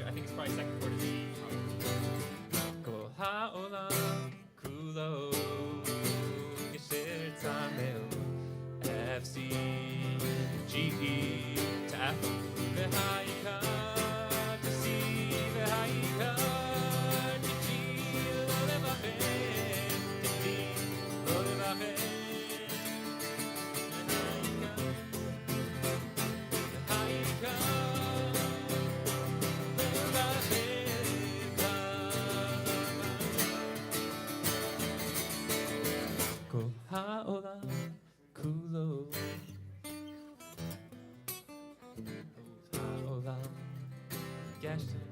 I think it's probably second chord of E. Kol ha'olam kulo yesher tzameu F C G E to F v'ha'ikar to C v'ha'ikar to G lo levacher to D lo levacher ha'olam kulo ha'olam yasher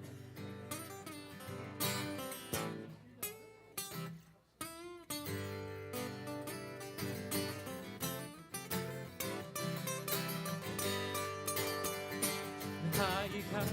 ha'ikar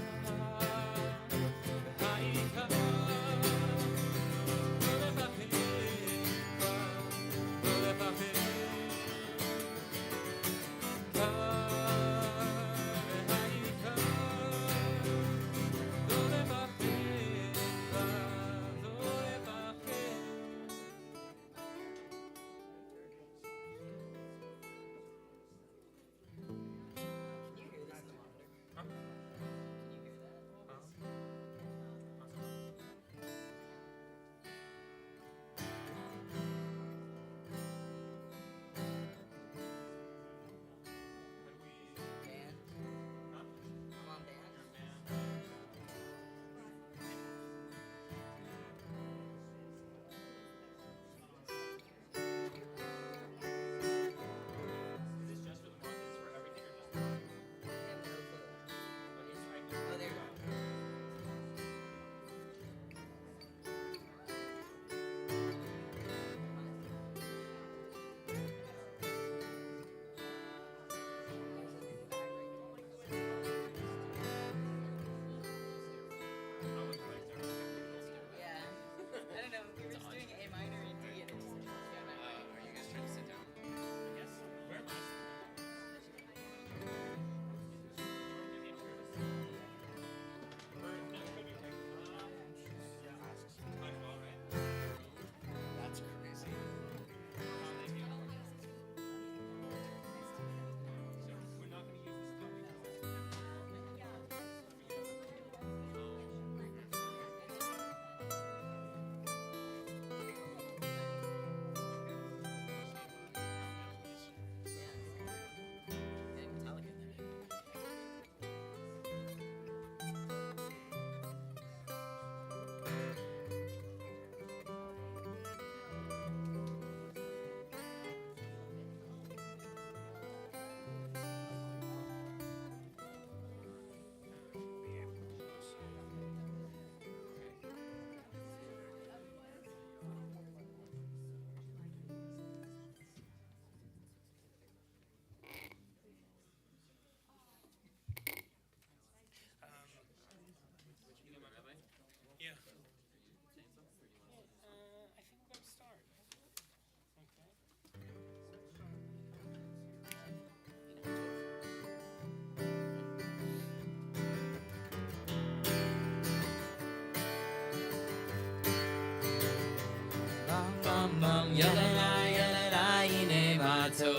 Yadalai, yadalai, ine mato.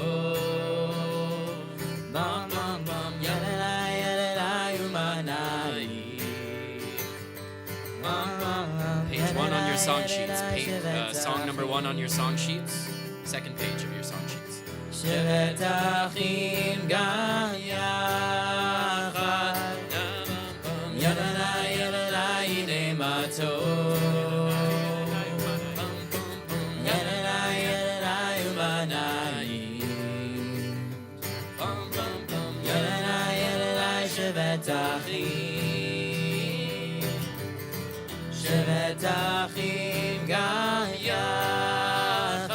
Bam, bam, bam, yadalai, yadalai, umanai. Page 1 on your song sheets. Song number 1 on your song sheets. Second page of your song sheets. Shevet achim gam yachad. Yadalai, yadalai, ine mato. Shevet achim gam yachad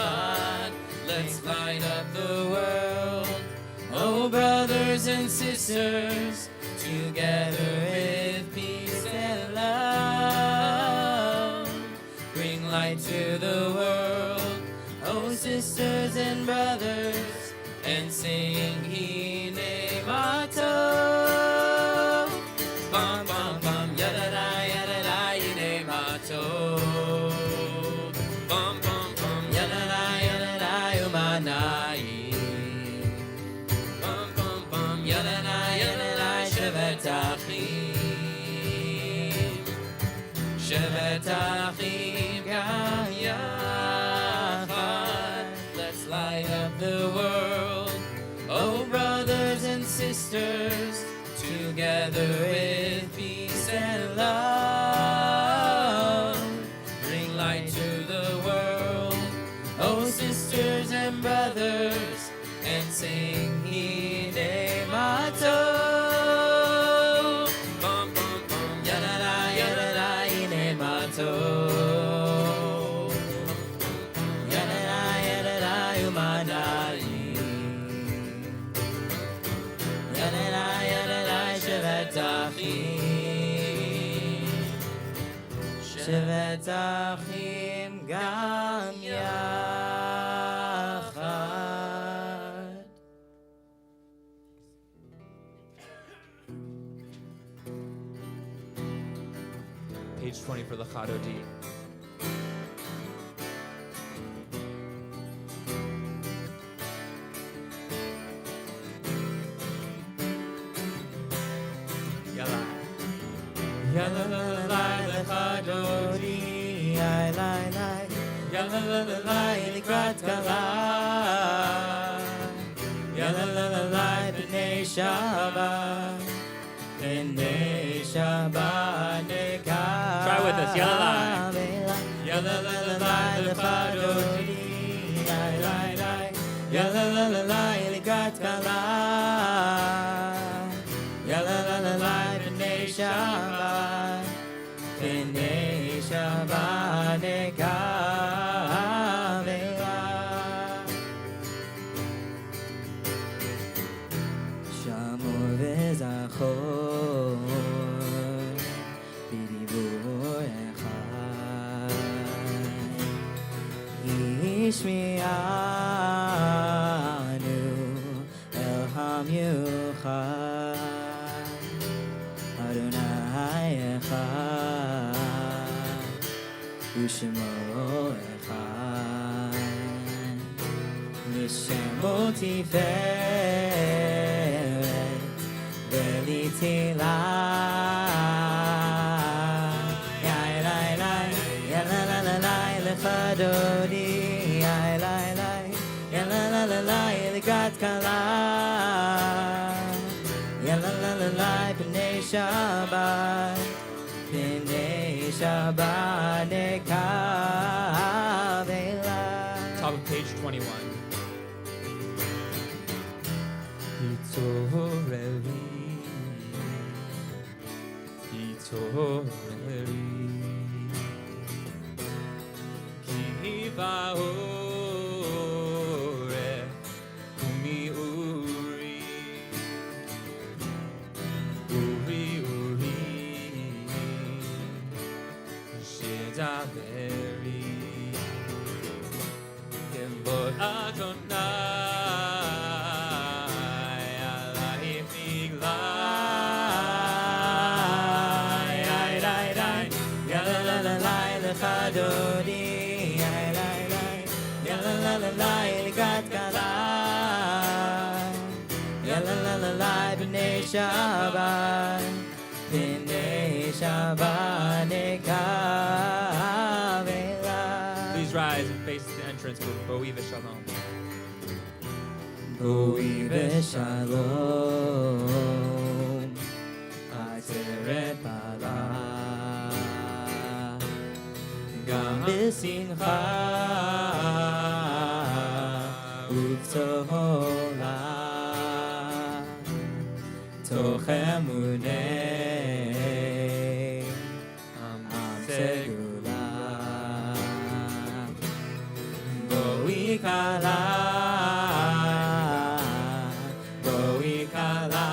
and sisters, together with peace and love. Bring light to the world, oh sisters and brothers, and sing Hine Matov. Bum bum bum, yadada yadada Hine Matov. Bum bum bum, yadada yadada Umanai. Bum bum bum, yadada yadada Shabbat Achim. Shabbat Achim Gam Yachad. Let's light up the world, oh brothers and sisters, together with peace and love. Bring light to the world, oh sisters and brothers, and sing Hine Matov. Bum bum bum, yadada yadada Hine Matov. Yadada yadada Umanai. Yadada yadada Shabbat Achim. Shabbat Achim Gam Yachad. Page 20 for Lachado D. Yalla. Yalla la la la Lachado D. Ay lai lai. Yalla la la la Likrat Kala. Yalla la la la B'nei Shabbat. B'nei Shabbat Nekah. Try with us, yalla la. Yalla la la la Lachado D. Ay lai lai. Yalla la la la Likrat Kala. Yalla la la la B'nei Shabbat. B'nei Shabbat Nekah. Shamor v'zachor b'dibur echad. Ishmi'anu el hamyuchad. Adonai echad u'shemo echad. L'shemo tiferet v'litila. Yai lai lai, yai la la lai Lachado D. Yai lai lai, yai la la lai Likrat Kala. Yai la la lai B'nei Shabbat. B'nei Shabbat Nekah. Top of page 21. Hitoreli, hitoreli, ki va'orech umi'uri, uri uri, shedaveri, kevod Adonai. Lachado D. Ay lai lai. Yalla la la la Likrat Kala. Yalla la la la B'nei Shabbat. B'nei Shabbat Nekah. Please rise and face the entrance for Bo'i v'Shalom. Bo'i v'Shalom. Ateret Bala. Gam b'simcha u'b'tola toch emunei am segula. Bo'i kala, bo'i kala.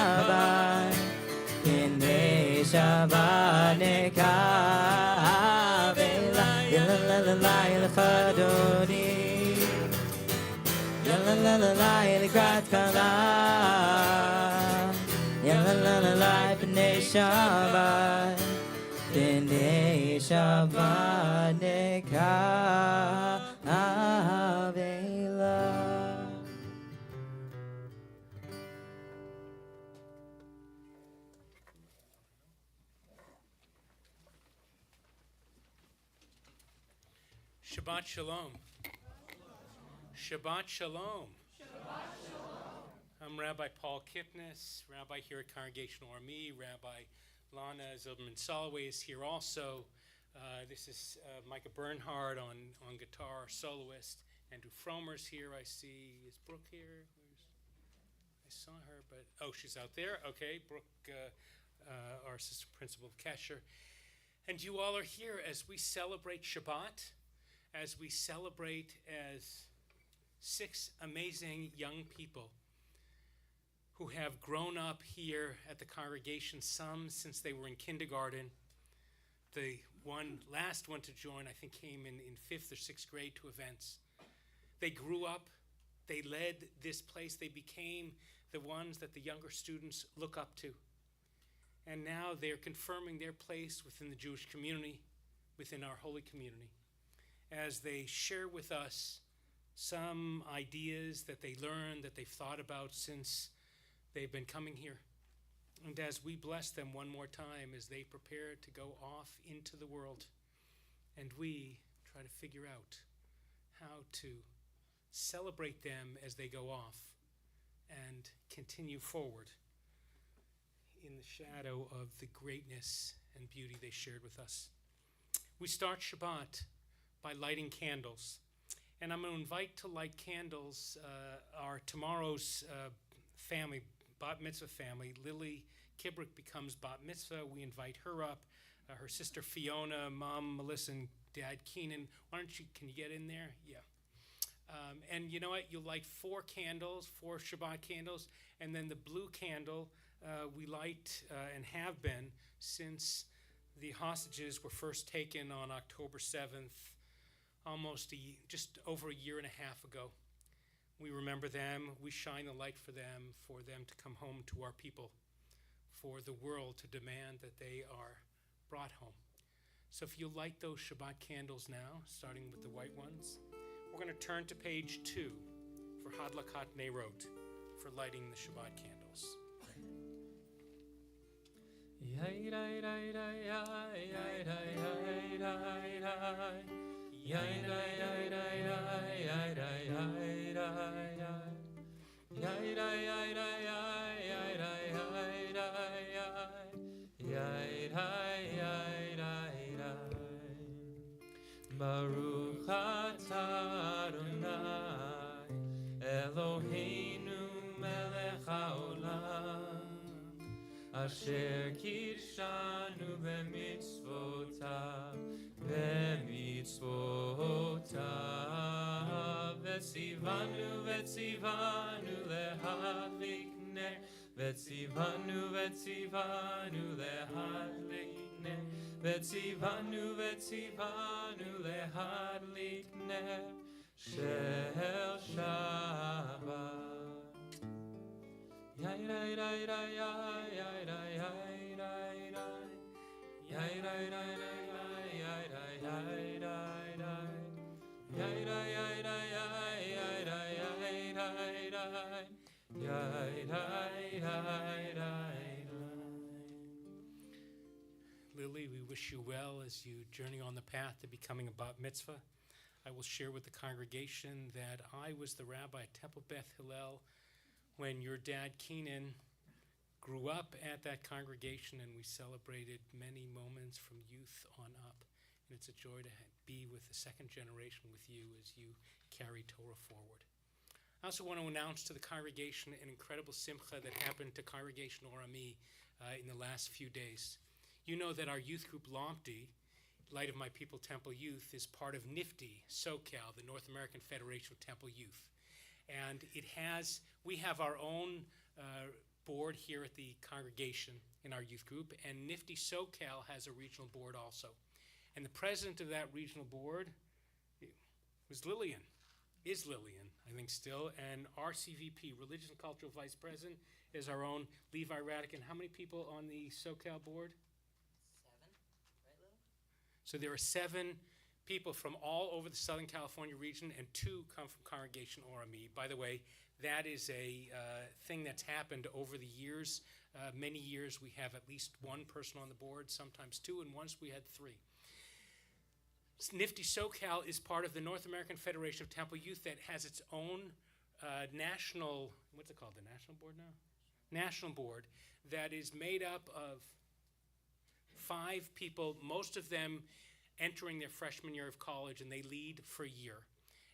Shabbat, B'nei Shabbat nekavela, Yalalala l'chadoni, Yalalala l'krat kala, Yalalala B'nei Shabbat, B'nei Shabbat nekavela. Shabbat Shalom. Shabbat Shalom. I'm Rabbi Paul Kipnis, Rabbi here at Congregational Army. Rabbi Lana Zilberman-Soloway is here also. This is Micah Bernhard on guitar, soloist. Andrew Fromer's here, I see. Is Brooke here? I saw her, but, oh, she's out there. Okay, Brooke, our assistant principal of Kesher. And you all are here as we celebrate Shabbat, as we celebrate as 6 amazing young people who have grown up here at the congregation, some since they were in kindergarten. The last one to join, I think, came in 5th or 6th grade to events. They grew up, they led this place, they became the ones that the younger students look up to. And now they're confirming their place within the Jewish community, within our holy community, as they share with us some ideas that they learned, that they've thought about since they've been coming here. And as we bless them one more time as they prepare to go off into the world, and we try to figure out how to celebrate them as they go off and continue forward in the shadow of the greatness and beauty they shared with us. We start Shabbat by lighting candles. And I'm going to invite to light candles our tomorrow's family, Bat Mitzvah family. Lily Kibrick becomes Bat Mitzvah. We invite her up. Her sister Fiona, Mom Melissa, and Dad Keenan. Can you get in there? Yeah. And you know what? You'll light 4 candles, 4 Shabbat candles, and then the blue candle we light and have been since the hostages were first taken on October 7th, almost just over a year and a half ago. We remember them, we shine a light for them to come home to our people, for the world to demand that they are brought home. So if you light those Shabbat candles now, starting with the white ones, we're going to turn to page 2 for Hadlakat Neirot, for lighting the Shabbat candles. Baruch atah Adonai Eloheinu melech haolam Asher kirshanu b'mitzvotav Vetzivanu lehadlik ner Vetzivanu lehadlik ner Vetzivanu lehadlik ner Shel Shabbat. Yai rai rai rai yai yai rai yai rai rai yai rai rai rai yai rai yai rai rai yai rai yai rai yai rai yai rai rai yai rai yai rai. Lily, we wish you well as you journey on the path to becoming a Bat Mitzvah. I will share with the congregation that I was the rabbi at Temple Beth Hillel when your dad Keenan grew up at that congregation, and we celebrated many moments from youth on up. And it's a joy to be with the second generation with you as you carry Torah forward. I also want to announce to the congregation an incredible simcha that happened to Congregational Arami in the last few days. You know that our youth group, LOMPD, Light of My People Temple Youth, is part of NIFTY, SoCal, the North American Federation of Temple Youth. And we have our own board here at the congregation in our youth group, and Nifty SoCal has a regional board also. And the president of that regional board was Lillian, is Lillian, I think still, and RCVP, Religious and Cultural Vice President, is our own Levi Radican. How many people on the SoCal board? 7, right, Lil? So there are 7 people from all over the Southern California region, and 2 come from Congregation ORME. By the way, that is a thing that's happened over the years. Many years we have at least 1 person on the board, sometimes 2, and once we had 3. Nifty SoCal is part of the North American Federation of Temple Youth that has its own national, what's it called, the national board now? National board that is made up of 5 people, most of them entering their freshman year of college, and they lead for a year.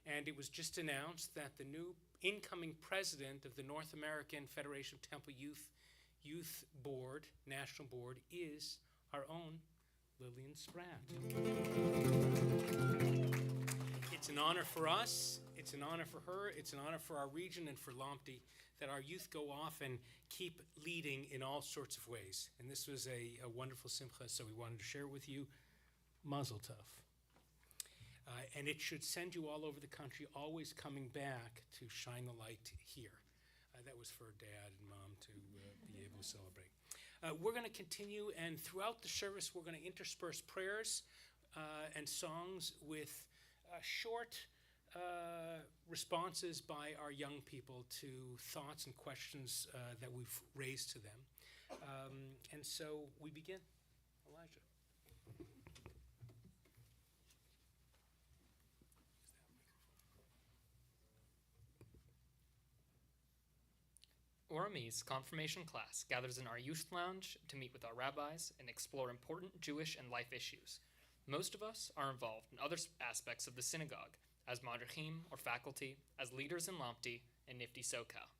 And it was just announced that the new incoming president of the North American Federation of Temple Youth Board, National Board, is our own Lillian Spratt. It's an honor for us, it's an honor for her, it's an honor for our region and for Lompty that our youth go off and keep leading in all sorts of ways. And this was a wonderful simcha, so we wanted to share it with you. Mazel tov. And it should send you all over the country, always coming back to shine the light here. That was for Dad and Mom to be able to celebrate. We're going to continue, and throughout the service, we're going to intersperse prayers and songs with short responses by our young people to thoughts and questions that we've raised to them. And so we begin. Elijah. ORME's confirmation class gathers in our youth lounge to meet with our rabbis and explore important Jewish and life issues. Most of us are involved in other aspects of the synagogue, as madrichim or faculty, as leaders in Lompty and Nifty SoCal,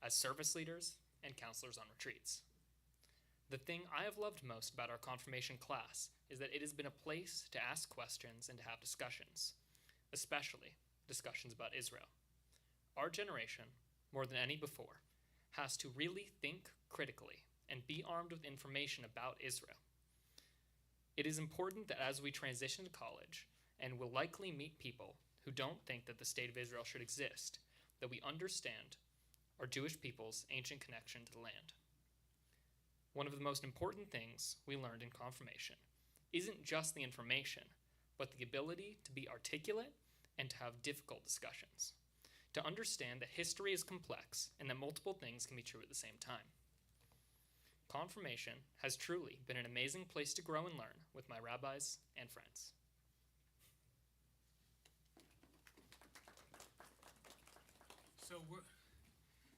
as service leaders and counselors on retreats. The thing I have loved most about our confirmation class is that it has been a place to ask questions and to have discussions, especially discussions about Israel. Our generation, more than any before, has to really think critically and be armed with information about Israel. It is important that as we transition to college and will likely meet people who don't think that the state of Israel should exist, that we understand our Jewish people's ancient connection to the land. One of the most important things we learned in confirmation isn't just the information, but the ability to be articulate and to have difficult discussions, to understand that history is complex and that multiple things can be true at the same time. Confirmation has truly been an amazing place to grow and learn with my rabbis and friends.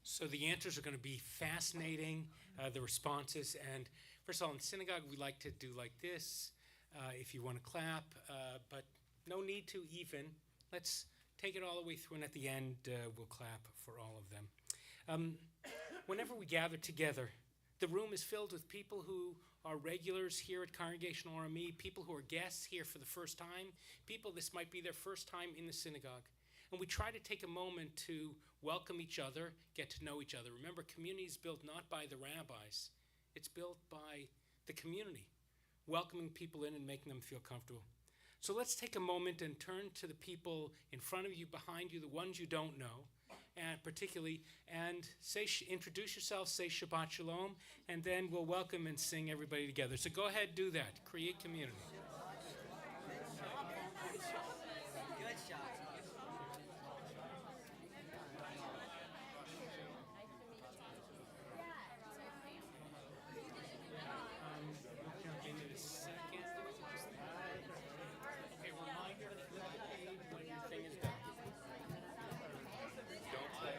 So the answers are going to be fascinating, the responses. And first of all, in synagogue, we like to do like this, if you want to clap, but no need to even. Let's take it all the way through, and at the end, we'll clap for all of them. Whenever we gather together, the room is filled with people who are regulars here at Congregational RME, people who are guests here for the first time, people this might be their first time in the synagogue. And we try to take a moment to welcome each other, get to know each other. Remember, community is built not by the rabbis, it's built by the community, welcoming people in and making them feel comfortable. So let's take a moment and turn to the people in front of you, behind you, the ones you don't know, and particularly, and introduce yourself, say Shabbat Shalom, and then we'll welcome and sing everybody together. So go ahead, do that. Create community. Good shot. Okay, reminder to flip the page when your thing is done. Don't play.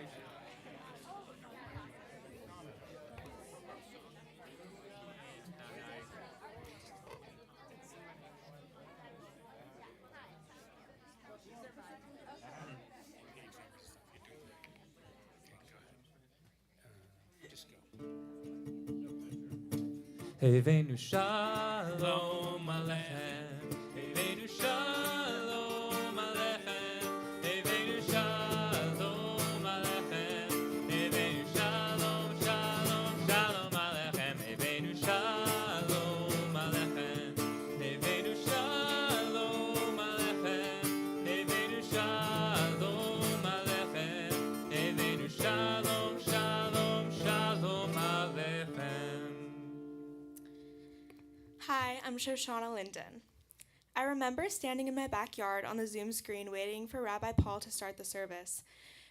Just go. Havenu shalom alechem. Havenu shalom alechem. Havenu shalom alechem. Havenu shalom, shalom, Hi, I'm Shoshana Linden. I remember standing in my backyard on the Zoom screen waiting for Rabbi Paul to start the service.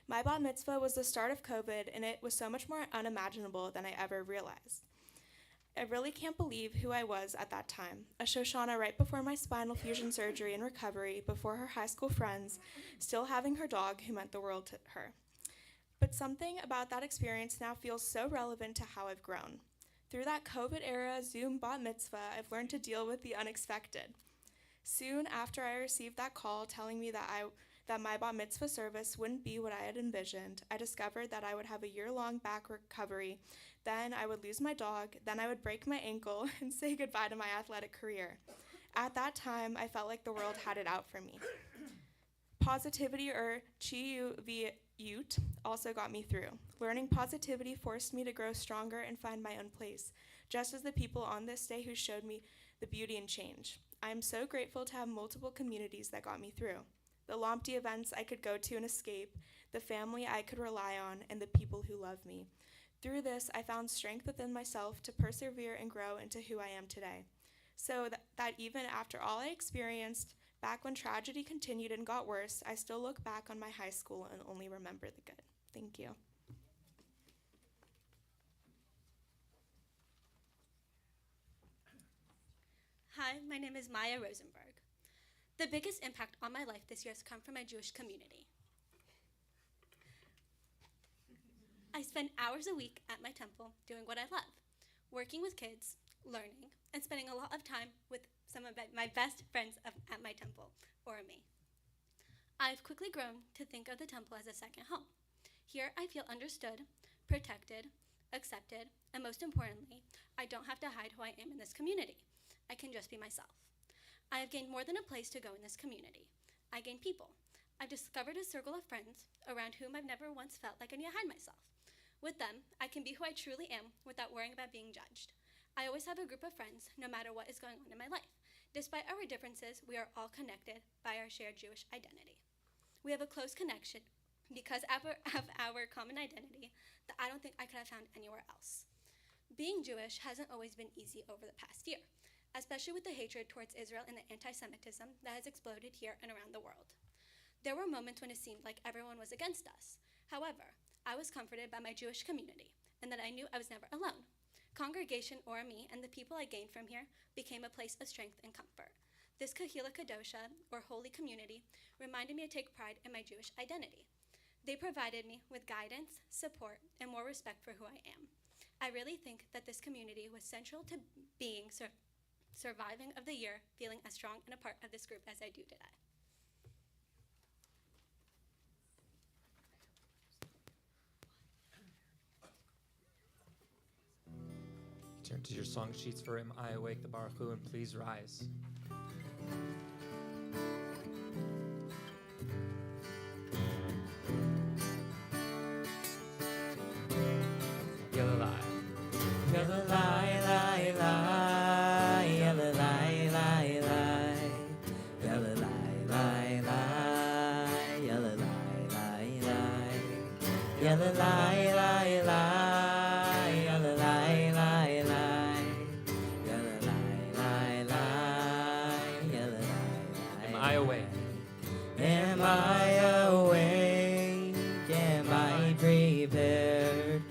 My bat mitzvah was the start of COVID, and it was so much more unimaginable than I ever realized. I really can't believe who I was at that time, a Shoshana right before my spinal fusion surgery and recovery, before her high school friends, still having her dog who meant the world to her. But something about that experience now feels so relevant to how I've grown. Through that COVID-era Zoom bat mitzvah, I've learned to deal with the unexpected. Soon after I received that call telling me that my bat mitzvah service wouldn't be what I had envisioned, I discovered that I would have a year-long back recovery, then I would lose my dog, then I would break my ankle and say goodbye to my athletic career. At that time, I felt like the world had it out for me. Positivity, or chiyuviyut, also got me through. Learning positivity forced me to grow stronger and find my own place, just as the people on this day who showed me the beauty in change. I am so grateful to have multiple communities that got me through. The Lompty events I could go to and escape, the family I could rely on, and the people who love me. Through this, I found strength within myself to persevere and grow into who I am today. So that even after all I experienced, back when tragedy continued and got worse, I still look back on my high school and only remember the good. Thank you. Hi, my name is Maya Rosenberg. The biggest impact on my life this year has come from my Jewish community. I spend hours a week at my temple doing what I love, working with kids, learning, and spending a lot of time with some of my best friends at my temple, or me. I've quickly grown to think of the temple as a second home. Here I feel understood, protected, accepted, and most importantly, I don't have to hide who I am in this community. I can just be myself. I have gained more than a place to go in this community. I gain people. I've discovered a circle of friends around whom I've never once felt like I need to hide myself. With them, I can be who I truly am without worrying about being judged. I always have a group of friends, no matter what is going on in my life. Despite our differences, we are all connected by our shared Jewish identity. We have a close connection because of our common identity that I don't think I could have found anywhere else. Being Jewish hasn't always been easy over the past year, especially with the hatred towards Israel and the anti-Semitism that has exploded here and around the world. There were moments when it seemed like everyone was against us. However, I was comforted by my Jewish community and that I knew I was never alone. Congregation or me and the people I gained from here became a place of strength and comfort. This Kahila Kadosha, or holy community, reminded me to take pride in my Jewish identity. They provided me with guidance, support, and more respect for who I am. I really think that this community was central to being surviving of the year, feeling as strong and a part of this group as I do today. Turn to your song sheets for Am I Awake, the Baruch Hu, and please rise. Yalalai. Yalalai, lai, lai, yalalai, lai, lai, yalalai, lai, lai, yalalai, lai, lai, yalalai, lai, lai, yalalai, lai, lai, yalalai, lai, lai, yalalai. Am I awake? Am I awake? Am I prepared?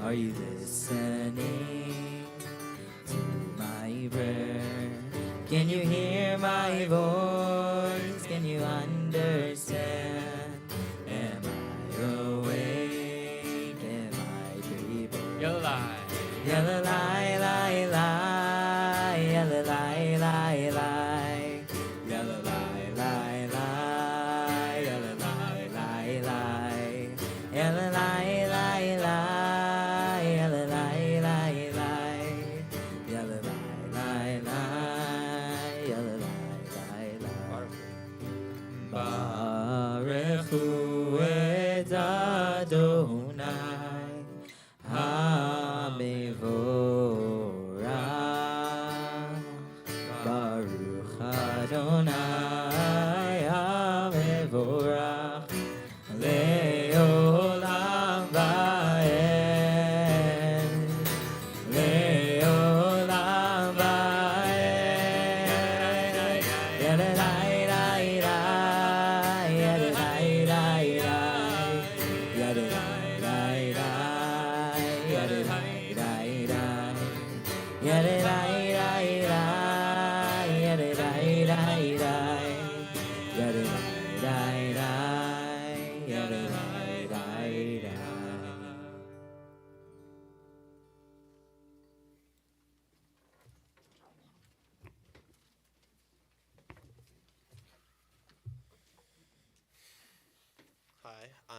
Are you listening to my prayer? Can you hear my voice? Can you understand? Am I awake? Am I prepared? Yalalai. Yalalai, lai, lai, yalalai, lai, lai, yalalai, lai, lai, yalalai, lai, lai, yalalai, lai, lai, yalalai, lai, lai, yalalai, lai, lai, yalalai, lai, lai. Baruch Hu et Adonai, Hamevo.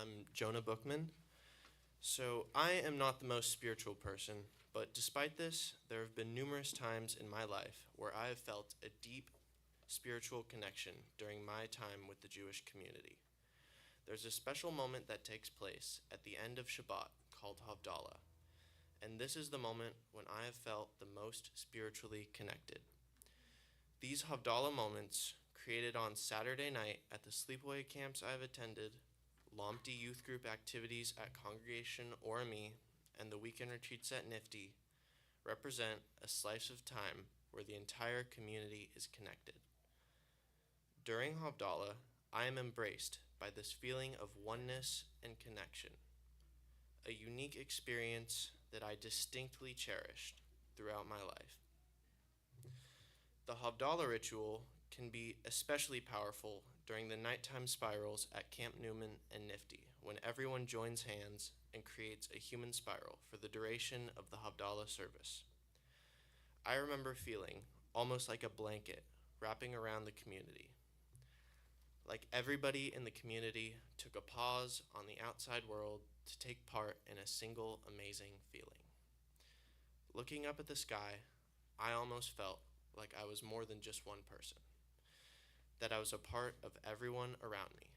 I'm Jonah Bookman. So I am not the most spiritual person, but despite this, there have been numerous times in my life where I have felt a deep spiritual connection during my time with the Jewish community. There's a special moment that takes place at the end of Shabbat called Havdalah, and this is the moment when I have felt the most spiritually connected. These Havdalah moments, created on Saturday night at the sleepaway camps I've attended, Lomti youth group activities at Congregation Orami, and the weekend retreats at Nifty, represent a slice of time where the entire community is connected. During Havdalah, I am embraced by this feeling of oneness and connection, a unique experience that I distinctly cherished throughout my life. The Havdalah ritual can be especially powerful during the nighttime spirals at Camp Newman and Nifty, when everyone joins hands and creates a human spiral for the duration of the Havdalah service. I remember feeling almost like a blanket wrapping around the community. Like everybody in the community took a pause on the outside world to take part in a single amazing feeling. Looking up at the sky, I almost felt like I was more than just one person, that I was a part of everyone around me.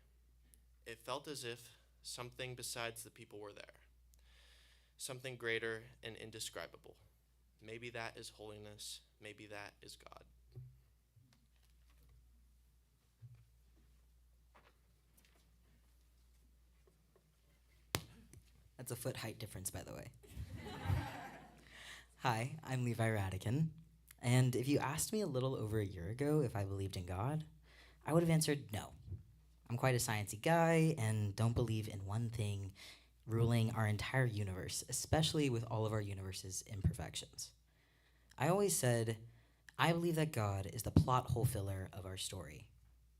It felt as if something besides the people were there, something greater and indescribable. Maybe that is holiness, maybe that is God. That's a foot height difference, by the way. Hi, I'm Levi Radican, and if you asked me a little over a year ago if I believed in God, I would have answered no. I'm quite a sciencey guy and don't believe in one thing ruling our entire universe, especially with all of our universe's imperfections. I always said, I believe that God is the plot hole filler of our story.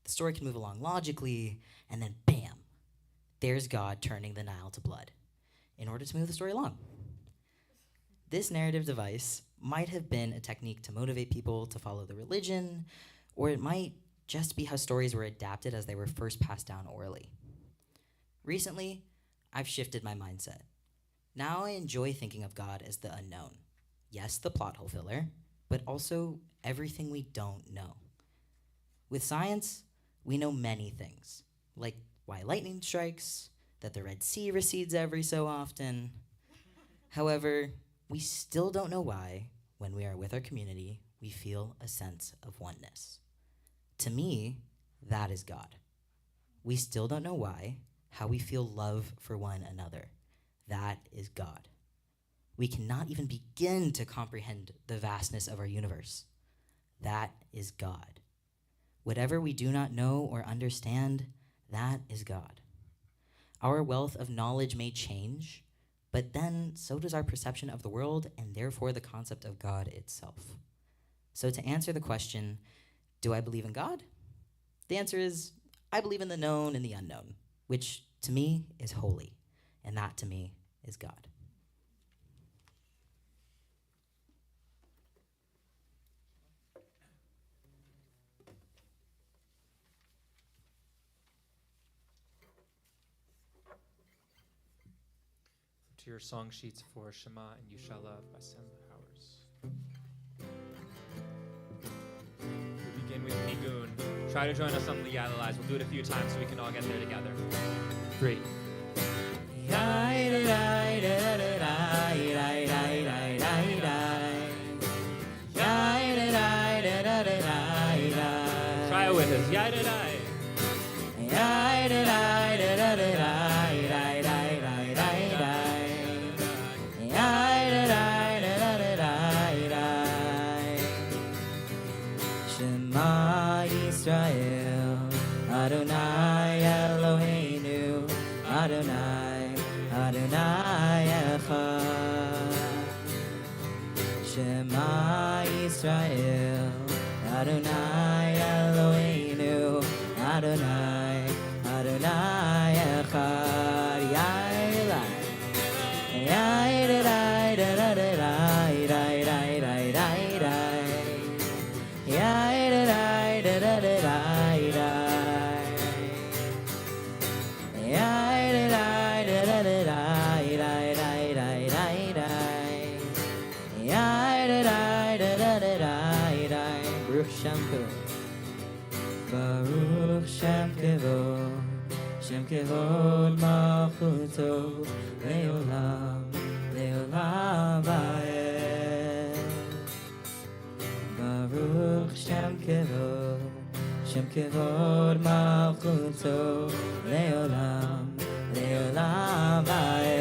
The story can move along logically, and then bam, there's God turning the Nile to blood in order to move the story along. This narrative device might have been a technique to motivate people to follow the religion, or it might just be how stories were adapted as they were first passed down orally. Recently, I've shifted my mindset. Now I enjoy thinking of God as the unknown. Yes, the plot hole filler, but also everything we don't know. With science, we know many things, like why lightning strikes, that the Red Sea recedes every so often. However, we still don't know why, when we are with our community, we feel a sense of oneness. To me, that is God. We still don't know why, how we feel love for one another. That is God. We cannot even begin to comprehend the vastness of our universe. That is God. Whatever we do not know or understand, that is God. Our wealth of knowledge may change, but then so does our perception of the world and therefore the concept of God itself. So to answer the question, do I believe in God? The answer is, I believe in the known and the unknown, which to me is holy, and that to me is God. To your song sheets for Shema and You Shall Love by Sam Powers. We begin with Nigun. Try to join us on the Yadalize. We'll do it a few times so we can all get there together. 3. Try it with us. Yadadai. Shema Yisrael, Adonai Eloheinu, Adonai, Adonai Echad. Shema Yisrael, Adonai Eloheinu, Adonai, Adonai Echad. Yailai, yailai, da da da da da da da da da. Yeah, Shem Kevod, Baruch Shem Kevod, Shem Kevod Malchuto, Leolam, Leolam Vaed. Baruch Shem Kevod, Shem Kevod Malchuto, Leolam, Leolam Vaed.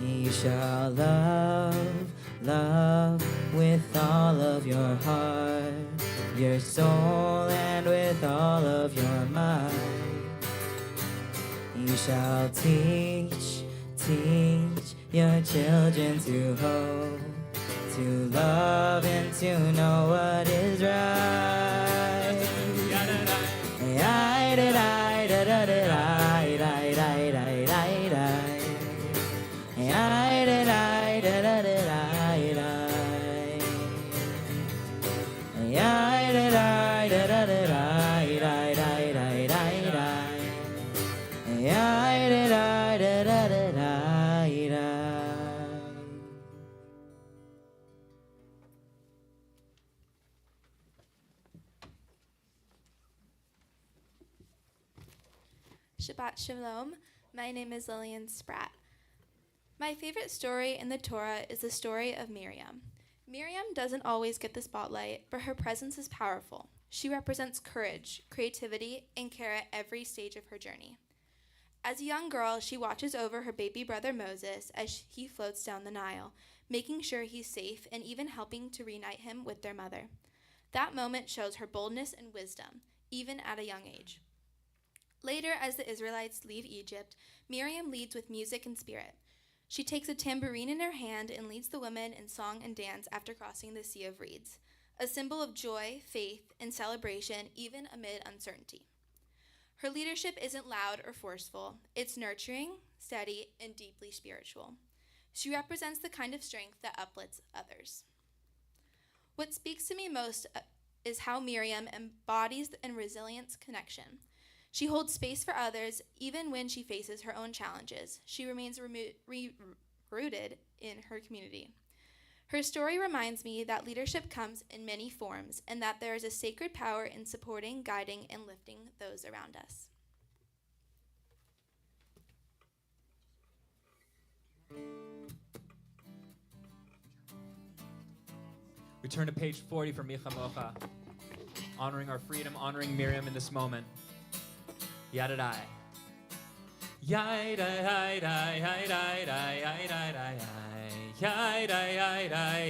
You shall love with all of your heart, your soul, and with all of your might. You shall teach your children to hope, to love, and to know what is right. Shabbat Shalom. My name is Lillian Spratt. My favorite story in the Torah is the story of Miriam. Miriam doesn't always get the spotlight, but her presence is powerful. She represents courage, creativity, and care at every stage of her journey. As a young girl, she watches over her baby brother Moses as he floats down the Nile, making sure he's safe and even helping to reunite him with their mother. That moment shows her boldness and wisdom, even at a young age. Later, as the Israelites leave Egypt, Miriam leads with music and spirit. She takes a tambourine in her hand and leads the women in song and dance after crossing the Sea of Reeds, a symbol of joy, faith, and celebration even amid uncertainty. Her leadership isn't loud or forceful. It's nurturing, steady, and deeply spiritual. She represents the kind of strength that uplifts others. What speaks to me most is how Miriam embodies a resilience connection. She holds space for others even when she faces her own challenges. She remains rooted in her community. Her story reminds me that leadership comes in many forms and that there is a sacred power in supporting, guiding, and lifting those around us. We turn to page 40 for Micha Mocha, honoring our freedom, honoring Miriam in this moment. Yadadai. Yadai, yadai, yadai, yadai, yadai, yadai, yadai, yadai,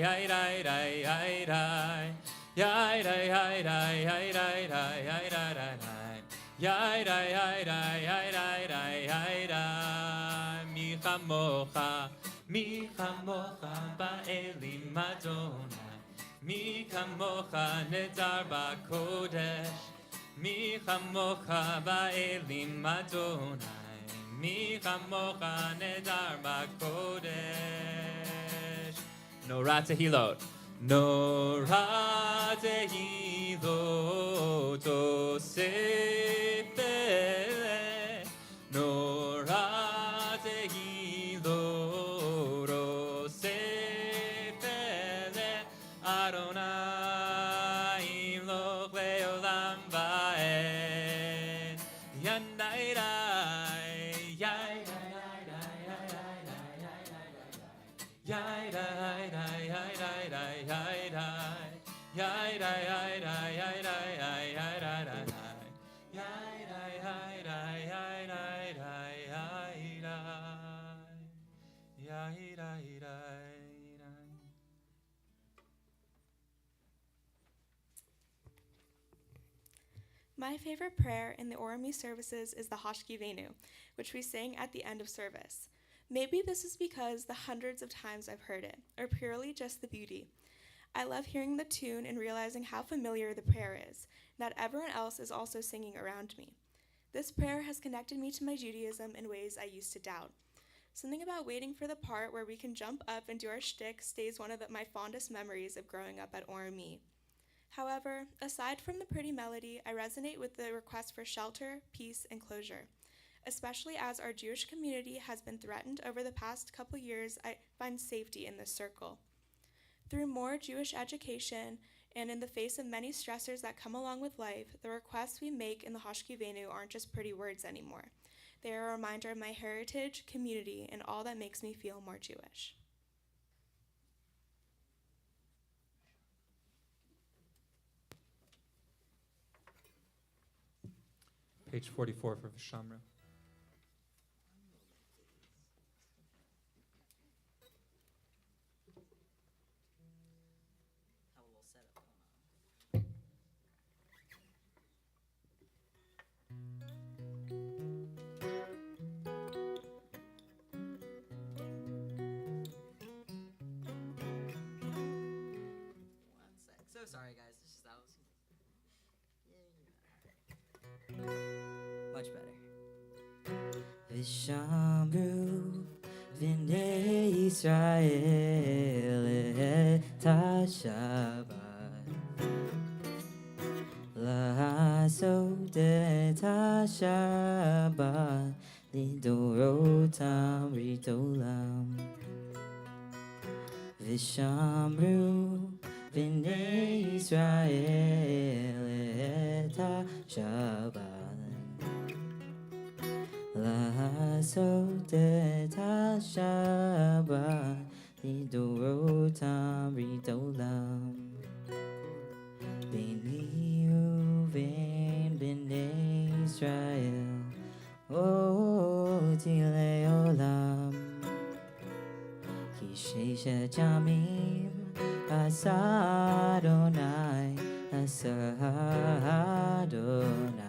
yadai, yadai, yadai, yadai, yadai, yadai, yadai, yadai, Micha Mocha, Micha Mocha, ba'elim Adonai, Micha Mocha, nedar ba'kodesh, Micha Mocha ba'elim Adonai, Micha Mocha nedar ba'kodesh. Nora tehilot, Nora tehilot, osefele, Nora tehilot, osefele, Adonai imloch leolam vaed. Yandai dai, yai dai dai dai dai dai dai yai dai dai yai dai yai dai yai dai yai dai yai dai yai dai yai dai yai dai yai dai dai yai dai yai dai. My favorite prayer in the Orami services is the Hashkivenu, which we sang at the end of service. Maybe this is because the hundreds of times I've heard it, or purely just the beauty. I love hearing the tune and realizing how familiar the prayer is, and that everyone else is also singing around me. This prayer has connected me to my Judaism in ways I used to doubt. Something about waiting for the part where we can jump up and do our shtick stays one of my fondest memories of growing up at Ormi. However, aside from the pretty melody, I resonate with the request for shelter, peace, and closure. Especially as our Jewish community has been threatened over the past couple years, I find safety in this circle. Through more Jewish education and in the face of many stressors that come along with life, the requests we make in the Hashkivenu aren't just pretty words anymore. They are a reminder of my heritage, community, and all that makes me feel more Jewish. Page 44 for Vishamra. So sorry, guys. It's just that was much better. Vishamru v'nei Yisrael et Shabbat la'asot et Shabbat lidorotam ritolam Vishamru B'nai Yisrael et Shabbat La'asot et Shabbat Lidorotam Ridolam B'nai Reuven B'nai Yisrael Oti Le'olam Ki Sheshet Yamim Asa Adonai, Asa Adonai,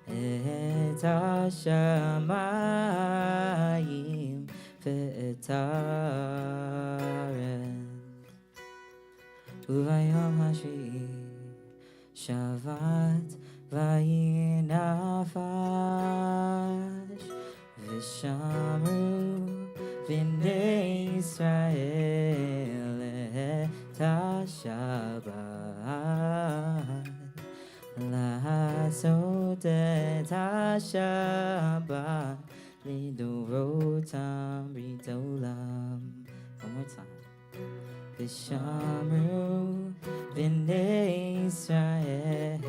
Et Hashamayim ve'et haaretz, Uvayom hashvi'i Shavat vayinafash, V'shamru V'nei Yisrael et Shabbat La'asot et Shabbat Lidorotam Ridolam. One more time. V'shamru V'nei Yisrael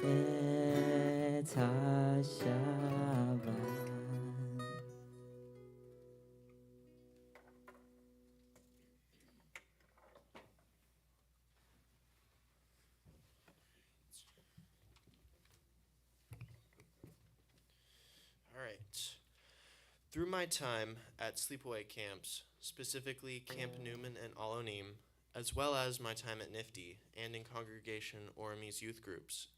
et Shabbat. Through my time at sleepaway camps, specifically Camp Newman and Alonim, as well as my time at NIFTY and in congregation Orami's youth groups,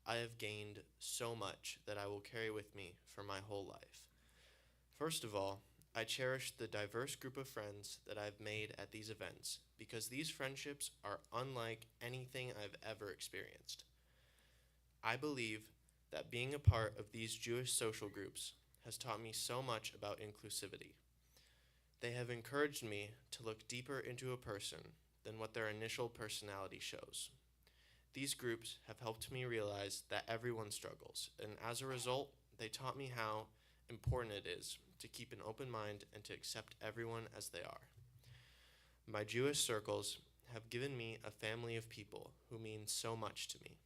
I have gained so much that I will carry with me for my whole life. First of all, I cherish the diverse group of friends that I've made at these events because these friendships are unlike anything I've ever experienced. I believe that being a part of these Jewish social groups has taught me so much about inclusivity. They have encouraged me to look deeper into a person than what their initial personality shows. These groups have helped me realize that everyone struggles, and as a result, they taught me how important it is to keep an open mind and to accept everyone as they are. My Jewish circles have given me a family of people who mean so much to me.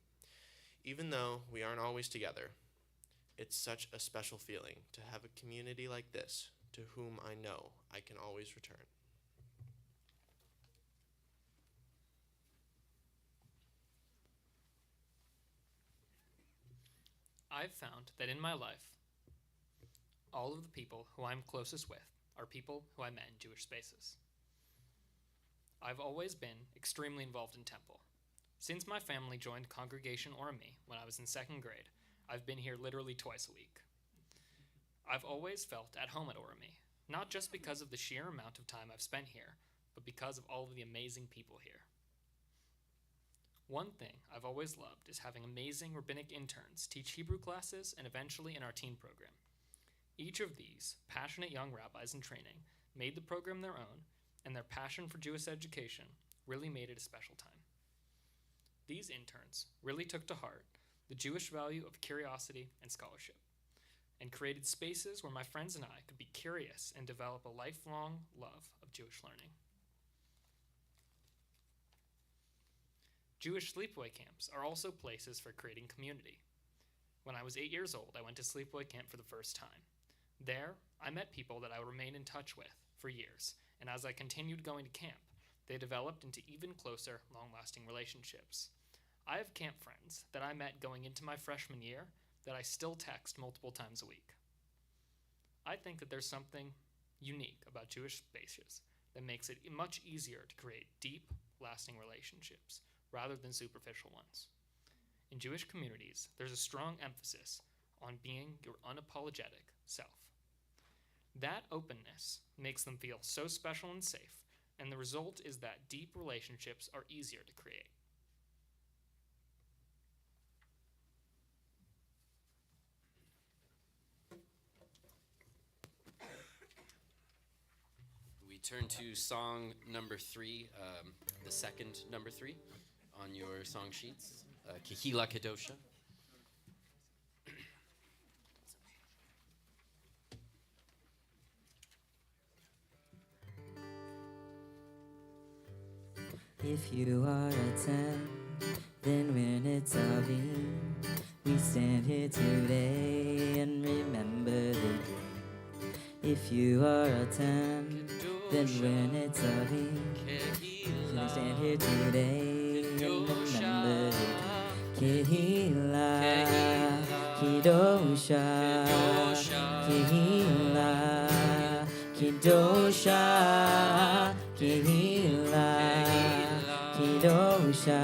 Even though we aren't always together, it's such a special feeling to have a community like this to whom I know I can always return. I've found that in my life, all of the people who I'm closest with are people who I met in Jewish spaces. I've always been extremely involved in temple. Since my family joined Congregation Orami when I was in second grade, I've been here literally twice a week. I've always felt at home at Orami, not just because of the sheer amount of time I've spent here, but because of all of the amazing people here. One thing I've always loved is having amazing rabbinic interns teach Hebrew classes and eventually in our teen program. Each of these passionate young rabbis in training made the program their own, and their passion for Jewish education really made it a special time. These interns really took to heart the Jewish value of curiosity and scholarship, and created spaces where my friends and I could be curious and develop a lifelong love of Jewish learning. Jewish sleepaway camps are also places for creating community. When I was 8 years old, I went to sleepaway camp for the first time. There, I met people that I would remain in touch with for years, and as I continued going to camp, they developed into even closer, long-lasting relationships. I have camp friends that I met going into my freshman year that I still text multiple times a week. I think that there's something unique about Jewish spaces that makes it much easier to create deep, lasting relationships rather than superficial ones. In Jewish communities, there's a strong emphasis on being your unapologetic self. That openness makes them feel so special and safe, and the result is that deep relationships are easier to create. We turn to song number 3, the second number 3 on your song sheets, Kehila Kedosha. If you are a 10, then when it's Avim, we stand here today and remember the dream. If you are a 10, then when it's Avim, we stand here today and remember the dream. Kehila, Kedosha, Kehila, Kedosha, Kehila, Kedosha,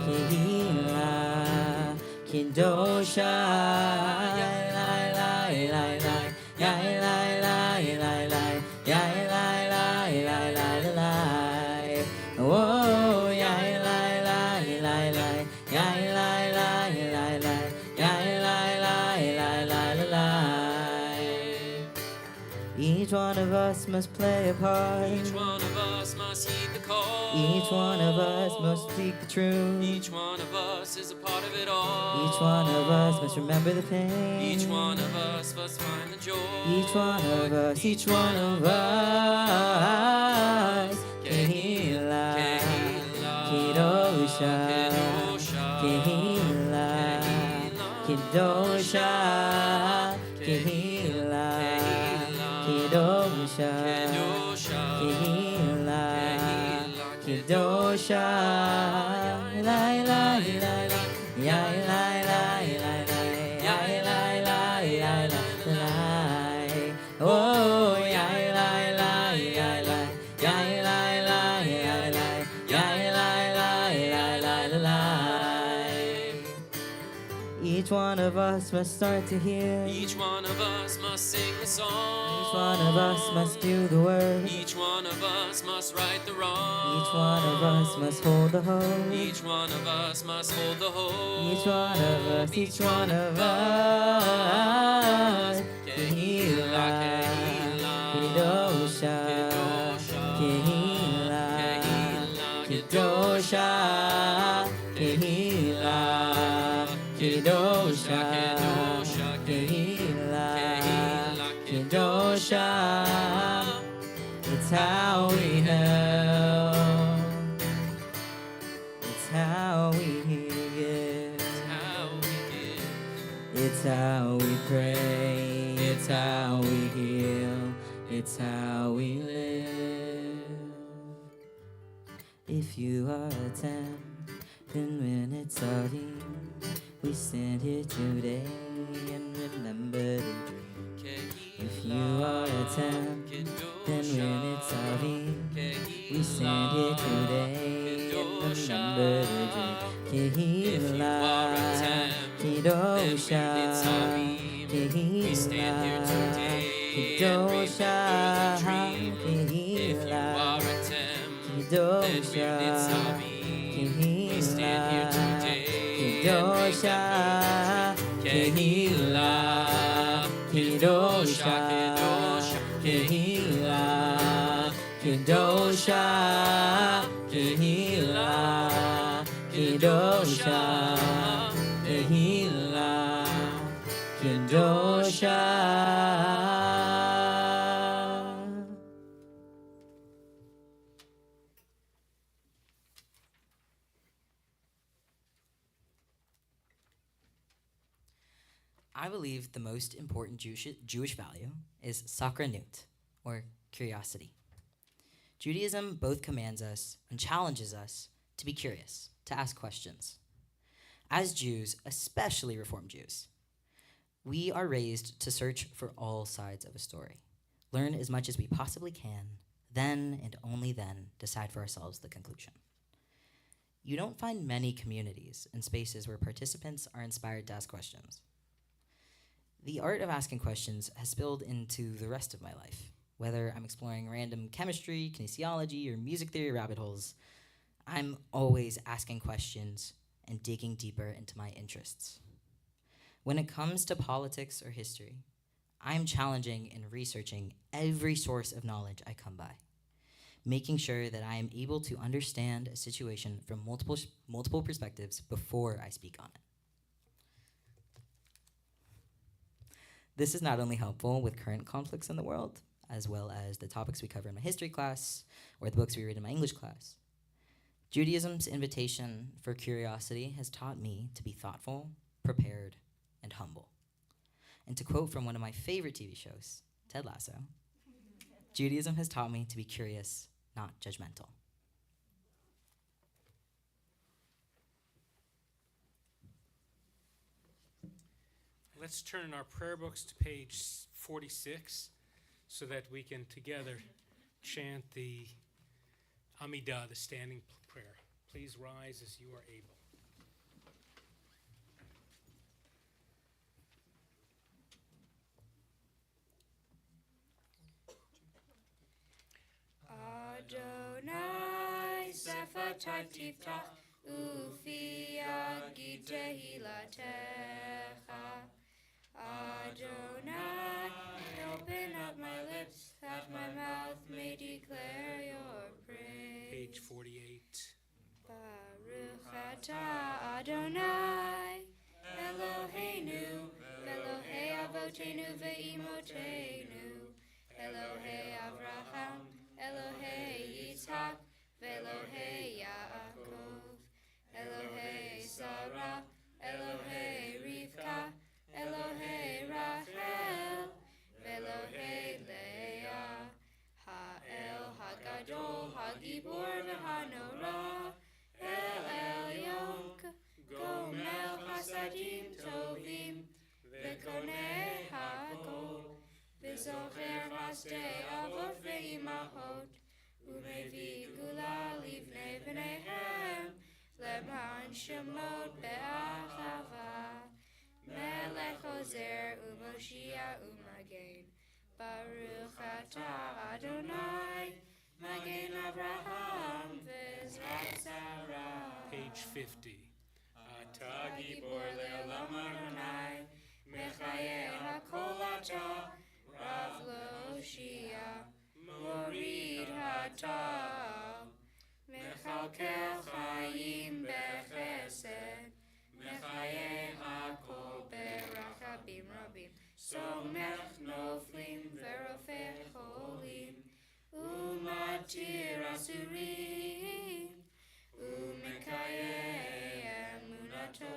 Kehila, Kedosha, Each one of us must play a part. Each one of us must heed the call. Each one of us must speak the truth. Each one of us is a part of it all. Each one of us must remember the pain. Each one of us must find the joy. Each one of us, each one of us. Kehila, Kedosha, Kehila, Kedosha, Kehila, Kedosha, Kehila, Kedosha, la la la la, ya la la la la, ya la la la la la, oh ya la la la la, ya la la la la, ya la la la la la. Each one of us must start to hear. Each one of us must sing the song. Each one of us must do the work. Each one of us must right the wrong. Each one of us must hold the hope. Each one of us must hold the hope. Each one of us, each one of us. Kehila, Kedosha, Kehila, Kedosha, Kehila, Kedosha, Kehila, Kedosha. It's how we help. It's how we give. It's how we pray. It's how we heal. It's how we live. If you are a 10, then when it's Avim, we stand here today and remember the dream. If you are a 10, then when it's Avim, we stand here today and remember the dream. Kehila, Kedosha, Kehila, Kedosha, Kehila, Kedosha, Kehila. kedosha, kehila, kedosha, kehila, kedosha, kehila, kedosha, kehila, kedosha. I believe the most important Jewish value is sakranut, or curiosity. Judaism both commands us and challenges us to be curious, to ask questions. As Jews, especially Reformed Jews, we are raised to search for all sides of a story, learn as much as we possibly can, then and only then decide for ourselves the conclusion. You don't find many communities and spaces where participants are inspired to ask questions. The art of asking questions has spilled into the rest of my life. Whether I'm exploring random chemistry, kinesiology, or music theory rabbit holes, I'm always asking questions and digging deeper into my interests. When it comes to politics or history, I'm challenging and researching every source of knowledge I come by, making sure that I am able to understand a situation from multiple perspectives before I speak on it. This is not only helpful with current conflicts in the world, as well as the topics we cover in my history class or the books we read in my English class. Judaism's invitation for curiosity has taught me to be thoughtful, prepared, and humble. And to quote from one of my favorite TV shows, Ted Lasso, Judaism has taught me to be curious, not judgmental. Let's turn in our prayer books to page 46 so that we can together chant the Amidah, the standing prayer. Please rise as you are able. Adonai Sefatai Tiftach Ufi Yagid Tehilatecha. Adonai, open up my lips, that my mouth may declare your praise. Page 48. Baruch atah Adonai, Eloheinu, Elohei Avotenu ve'imotenu, Elohei Avraham, Elohei Yitzhak, ve'Elohei Yaakov, Elohei Sarah, Elohei Rivka, Elohei Rachel, Elohei Leah, Ha'el Hagadol, Hagibor v'Hanora, El Elyon, Gomel Chasadim Tovim, V'konei Hakol, V'zocher Hasdei Avot ve'imahot, U'mevi Gula livnei v'neihem, Leman Shemot be'achava, Melech Ozer u'Moshia u'Magen, Baruch atah Adonai, Magen Avraham v'Ezrat Sarah. Page 50. Atah Gibor le'olam Adonai, Mechaye hakol atah, Rav Loshia, Morid hatah, Mechalkel chayim bechesed, Mechaye hakol berachabim rabim, Somech noflim verofeh cholim, Umatir asurim, Umekayeh emunato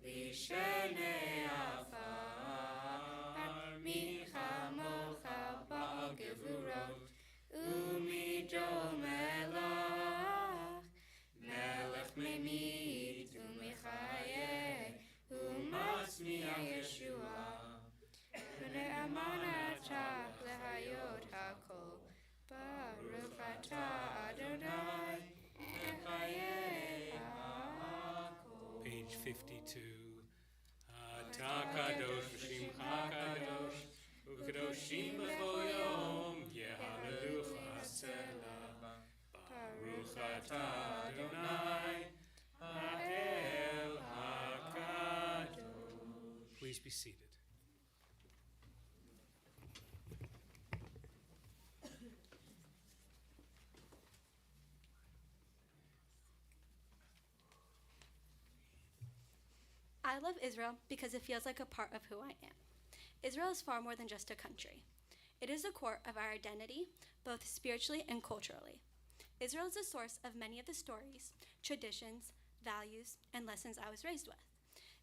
lishenei afar, Michamocha ba'al gevurot, Umido melach, Melech memit u'mechayeh, U'masmiach Yeshua, V'ne'amanatach lehayot hakol, Baruch atah Adonai, Mechayeh hakol. Page 52. Atah kadosh v'shimcha kadosh, u'kadoshim b'chol yom, yehallelucha selah. Baruch atah Adonai, ha'el Please be seated. I love Israel because it feels like a part of who I am. Israel is far more than just a country. It is the core of our identity, both spiritually and culturally. Israel is the source of many of the stories, traditions, values, and lessons I was raised with.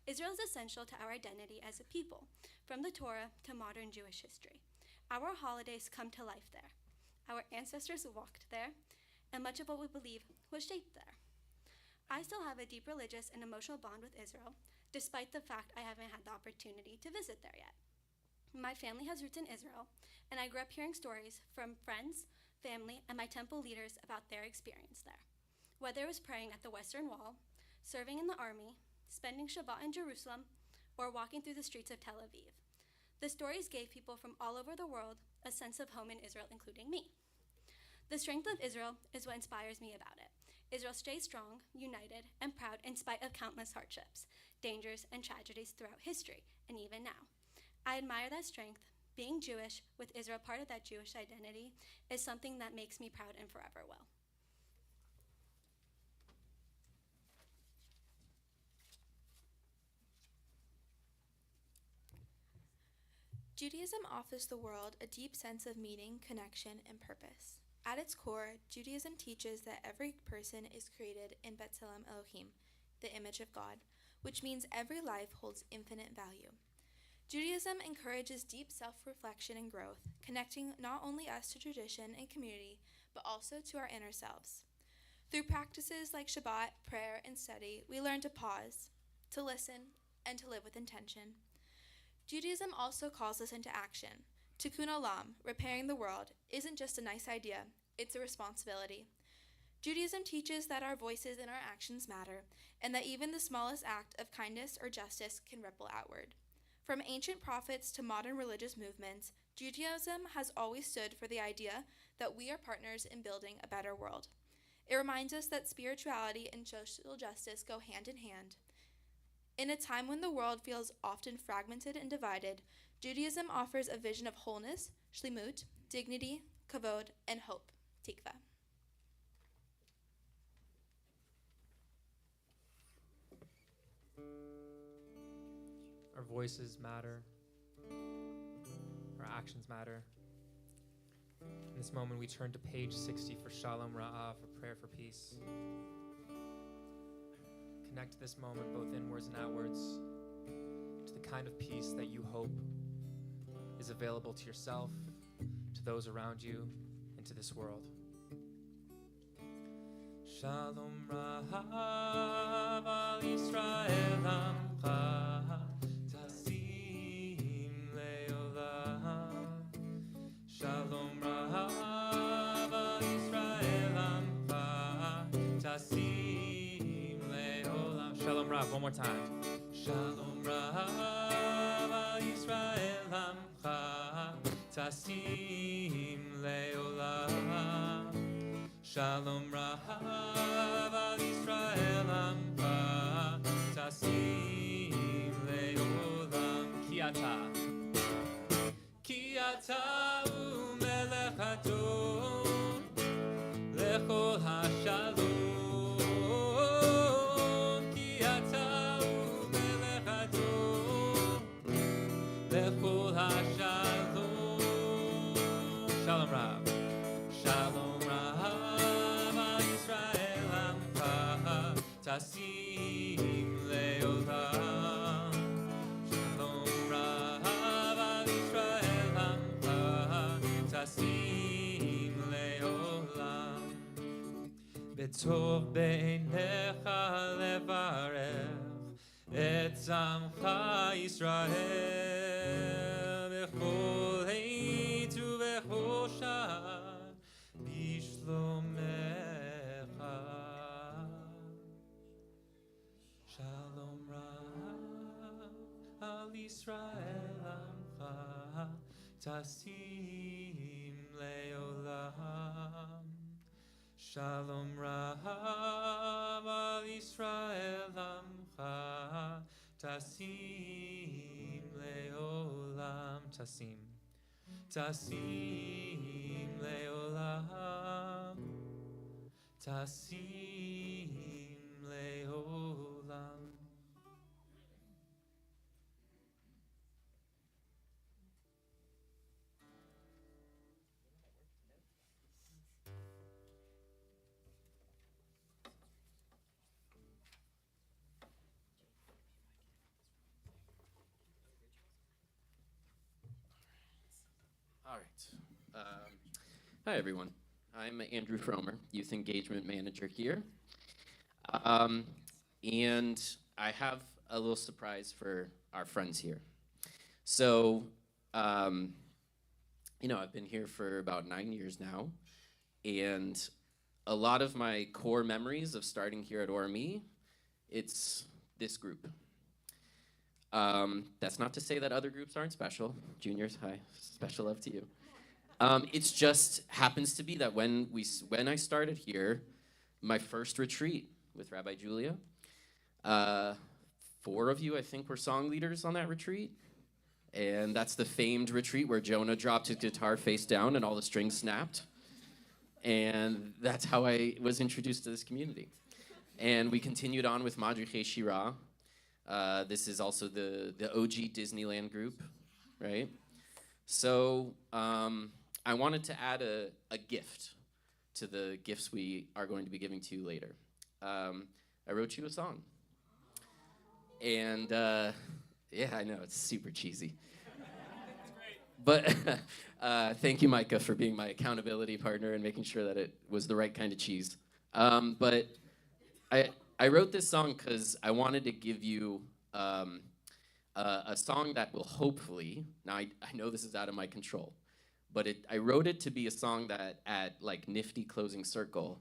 Israel is essential to our identity as a people, from the Torah to modern Jewish history. Our holidays come to life there. Our ancestors walked there, and much of what we believe was shaped there. I still have a deep religious and emotional bond with Israel, despite the fact I haven't had the opportunity to visit there yet. My family has roots in Israel, and I grew up hearing stories from friends, family, and my temple leaders about their experience there. Whether it was praying at the Western Wall, serving in the army, spending Shabbat in Jerusalem, or walking through the streets of Tel Aviv. The stories gave people from all over the world a sense of home in Israel, including me. The strength of Israel is what inspires me about it. Israel stays strong, united, and proud in spite of countless hardships, dangers, and tragedies throughout history, and even now. I admire that strength. Being Jewish, with Israel part of that Jewish identity, is something that makes me proud and forever will. Judaism offers the world a deep sense of meaning, connection, and purpose. At its core, Judaism teaches that every person is created in B'Tselem Elohim, the image of God, which means every life holds infinite value. Judaism encourages deep self-reflection and growth, connecting not only us to tradition and community, but also to our inner selves. Through practices like Shabbat, prayer, and study, we learn to pause, to listen, and to live with intention. Judaism also calls us into action. Tikkun Olam, repairing the world, isn't just a nice idea, it's a responsibility. Judaism teaches that our voices and our actions matter, and that even the smallest act of kindness or justice can ripple outward. From ancient prophets to modern religious movements, Judaism has always stood for the idea that we are partners in building a better world. It reminds us that spirituality and social justice go hand in hand. In a time when the world feels often fragmented and divided, Judaism offers a vision of wholeness, shlimut, dignity, kavod, and hope, tikva. Our voices matter. Our actions matter. In this moment, we turn to page 60 for Shalom Ra'ah, for prayer for peace. Connect this moment, both inwards and outwards, to the kind of peace that you hope is available to yourself, to those around you, and to this world. Shalom Rahav al Yisrael Amcha Tasim Leolam. Shalom Rahav al Yisrael Amcha Tasim Leolam. Shalom Rav, one more time. Shalom Rahav al Yisrael Amcha Tasim Leolam. Shalom Rahav al Yisrael Amcha Tasim Leolam. Ki ata umelech hadon lechol hashalom. Ki ata umelech hadon lechol hashalom. Shalom Rav. Shalom Rahav al Yisrael Amcha Tasim Leolam. Shalom Rahav al Yisrael Amcha Tasim Leolam. B'tov beinecha levarech et Amcha Yisrael b'chol heit u'b'chol shah bishlomecha. Shalom Rahav al Yisrael Amcha Tasim Leolam. Shalom Rahav al Yisrael Amcha Tasim leolam. Tasim. Tasim leolam. Tasim leolam. All right. Hi, everyone. I'm Andrew Fromer, Youth Engagement Manager here. And I have a little surprise for our friends here. So, I've been here for about 9 years now, and a lot of my core memories of starting here at ORME, it's this group. That's not to say that other groups aren't special. Juniors, hi, special love to you. It's just happens to be that when I started here, my first retreat with Rabbi Julia, 4 of you, I think, were song leaders on that retreat. And that's the famed retreat where Jonah dropped his guitar face down and all the strings snapped. And that's how I was introduced to this community. And we continued on with Madriche Shira. This is also the OG Disneyland group, right? So I wanted to add a gift to the gifts we are going to be giving to you later. I wrote you a song. And yeah, I know, it's super cheesy. But thank you, Micah, for being my accountability partner and making sure that it was the right kind of cheese. But I wrote this song because I wanted to give you a song that will hopefully, now I know this is out of my control, but I wrote it to be a song that at like Nifty Closing Circle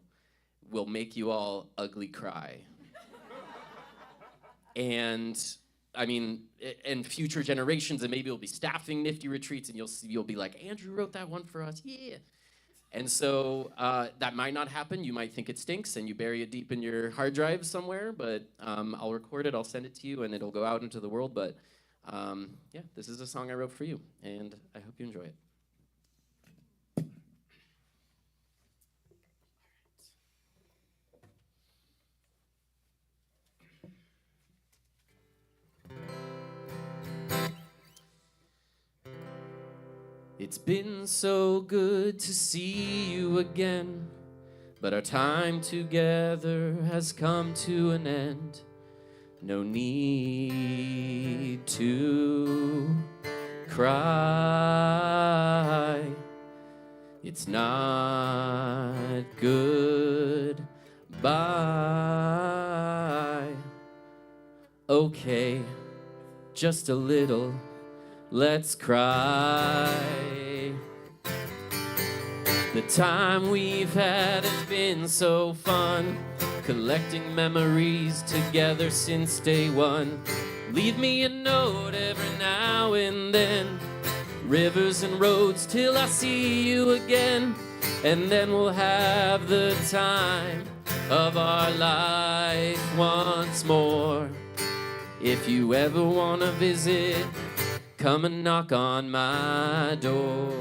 will make you all ugly cry. And I mean, and future generations, and maybe you'll be staffing Nifty retreats, and you'll be like, Andrew wrote that one for us, yeah. And so that might not happen. You might think it stinks, and you bury it deep in your hard drive somewhere. But I'll record it, I'll send it to you, and it'll go out into the world. But yeah, this is a song I wrote for you, and I hope you enjoy it. It's been so good to see you again, but our time together has come to an end. No need to cry. It's not good. Bye. Okay, just a little. Let's cry. The time we've had has been so fun, collecting memories together since day one. Leave me a note every now and then, rivers and roads till I see you again, and then we'll have the time of our life once more. If you ever want to visit, come and knock on my door.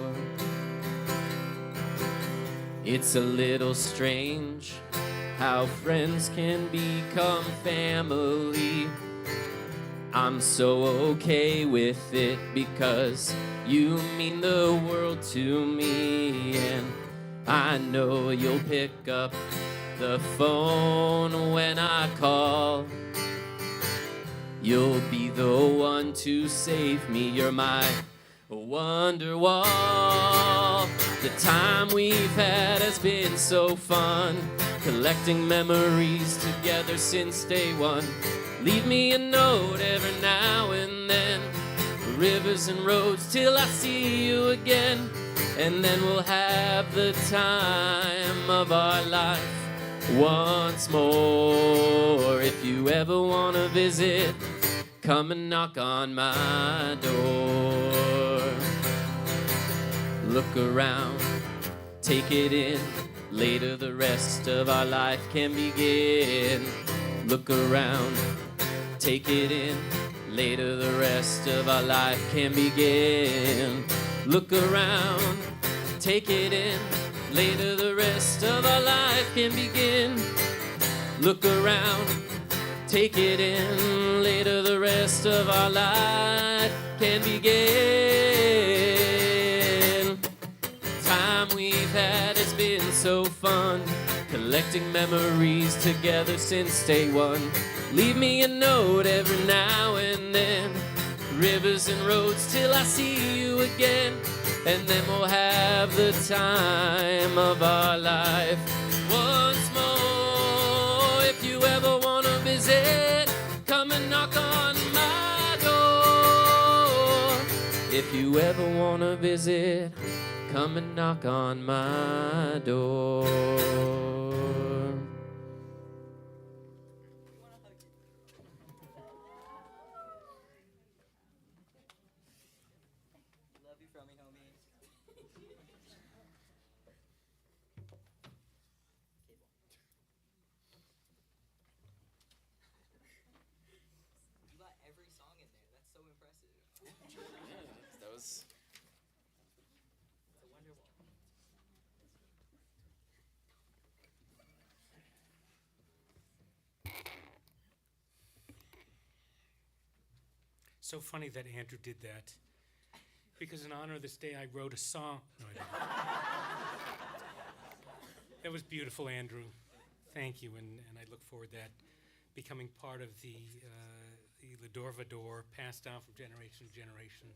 It's a little strange how friends can become family. I'm so okay with it because you mean the world to me, and I know you'll pick up the phone when I call. You'll be the one to save me. You're my wonder wall. The time we've had has been so fun, collecting memories together since day one. Leave me a note every now and then, rivers and roads till I see you again, and then we'll have the time of our life once more. If you ever want to visit, come and knock on my door. Look around, take it in. Later the rest of our life can begin. Look around, take it in. Later the rest of our life can begin. Look around, take it in. Later the rest of our life can begin. Look around, take it in. Later the rest of our life can begin. Time we've had has been so fun, collecting memories together since day one. Leave me a note every now and then, rivers and roads till I see you again, and then we'll have the time of our life once more. If you ever want to visit, come and knock on my door. If you ever want to visit, come and knock on my door. Love you from me, homie. You got every song in there. That's so impressive. That was It's a wonderful. So funny that Andrew did that. Because in honor of this day, I wrote a song. No, I didn't. That was beautiful, Andrew. Thank you, and I look forward to that becoming part of the L'Ador Vador, passed down from generation to generation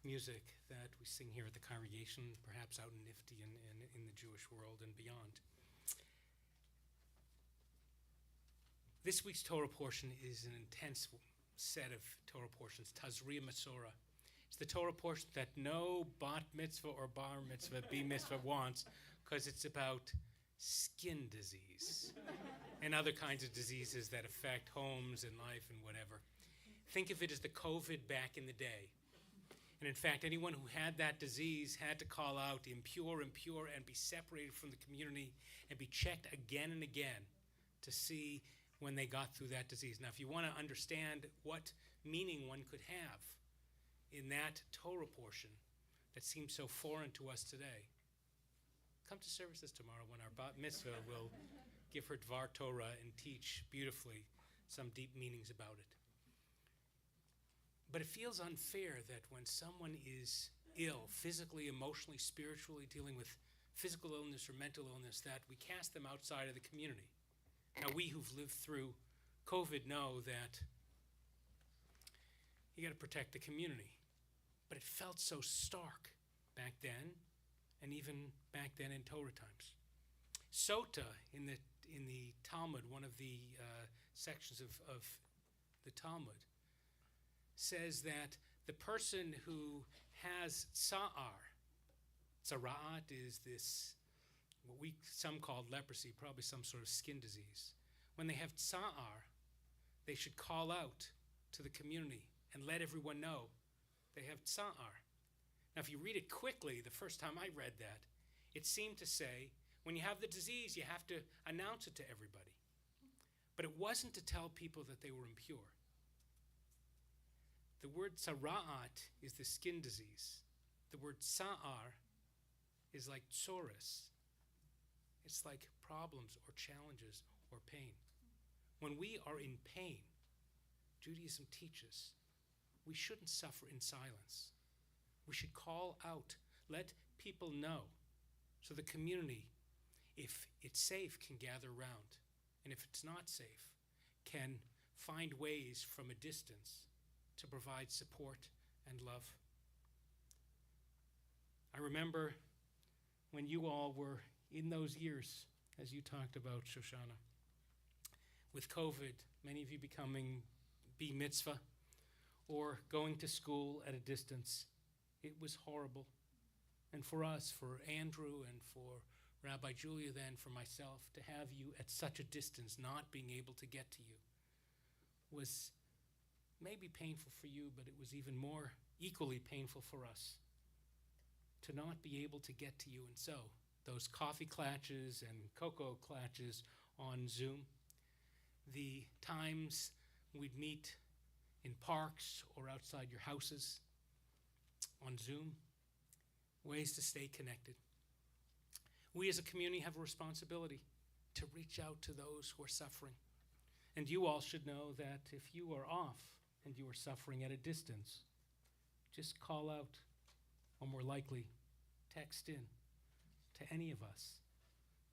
music that we sing here at the congregation, perhaps out in Nifty and in the Jewish world and beyond. This week's Torah portion is an intense set of Torah portions, Tazria Masorah. It's the Torah portion that no bat mitzvah or bar mitzvah, b mitzvah wants, because it's about skin disease and other kinds of diseases that affect homes and life and whatever. Think of it as the COVID back in the day. And in fact, anyone who had that disease had to call out impure, impure, and be separated from the community and be checked again and again to see when they got through that disease. Now, if you want to understand what meaning one could have in that Torah portion that seems so foreign to us today, come to services tomorrow when our bat mitzvah will give her Dvar Torah and teach beautifully some deep meanings about it. But it feels unfair that when someone is ill, physically, emotionally, spiritually, dealing with physical illness or mental illness, that we cast them outside of the community. Now, we who've lived through COVID know that you got to protect the community. But it felt so stark back then, and even back then in Torah times. Sota in the Talmud, one of the sections of the Talmud, says that the person who has tzara'at is this, what we some called leprosy, probably some sort of skin disease. When they have tsa'ar, they should call out to the community and let everyone know they have tsa'ar. Now, if you read it quickly, the first time I read that, it seemed to say, when you have the disease, you have to announce it to everybody. But it wasn't to tell people that they were impure. The word tzara'at is the skin disease. The word tsa'ar is like tsoris. It's like problems or challenges or pain. When we are in pain, Judaism teaches we shouldn't suffer in silence. We should call out, let people know, so the community, if it's safe, can gather around. And if it's not safe, can find ways from a distance to provide support and love. I remember when you all were in those years, as you talked about, Shoshana, with COVID, many of you becoming B mitzvah or going to school at a distance. It was horrible. And for us, for Andrew and for Rabbi Julia then, for myself, to have you at such a distance, not being able to get to you, was maybe painful for you, but it was even more equally painful for us to not be able to get to you. And so, those coffee clatches and cocoa clatches on Zoom, the times we'd meet in parks or outside your houses, on Zoom, ways to stay connected. We as a community have a responsibility to reach out to those who are suffering. And you all should know that if you are off and you are suffering at a distance, just call out, or more likely, text in to any of us,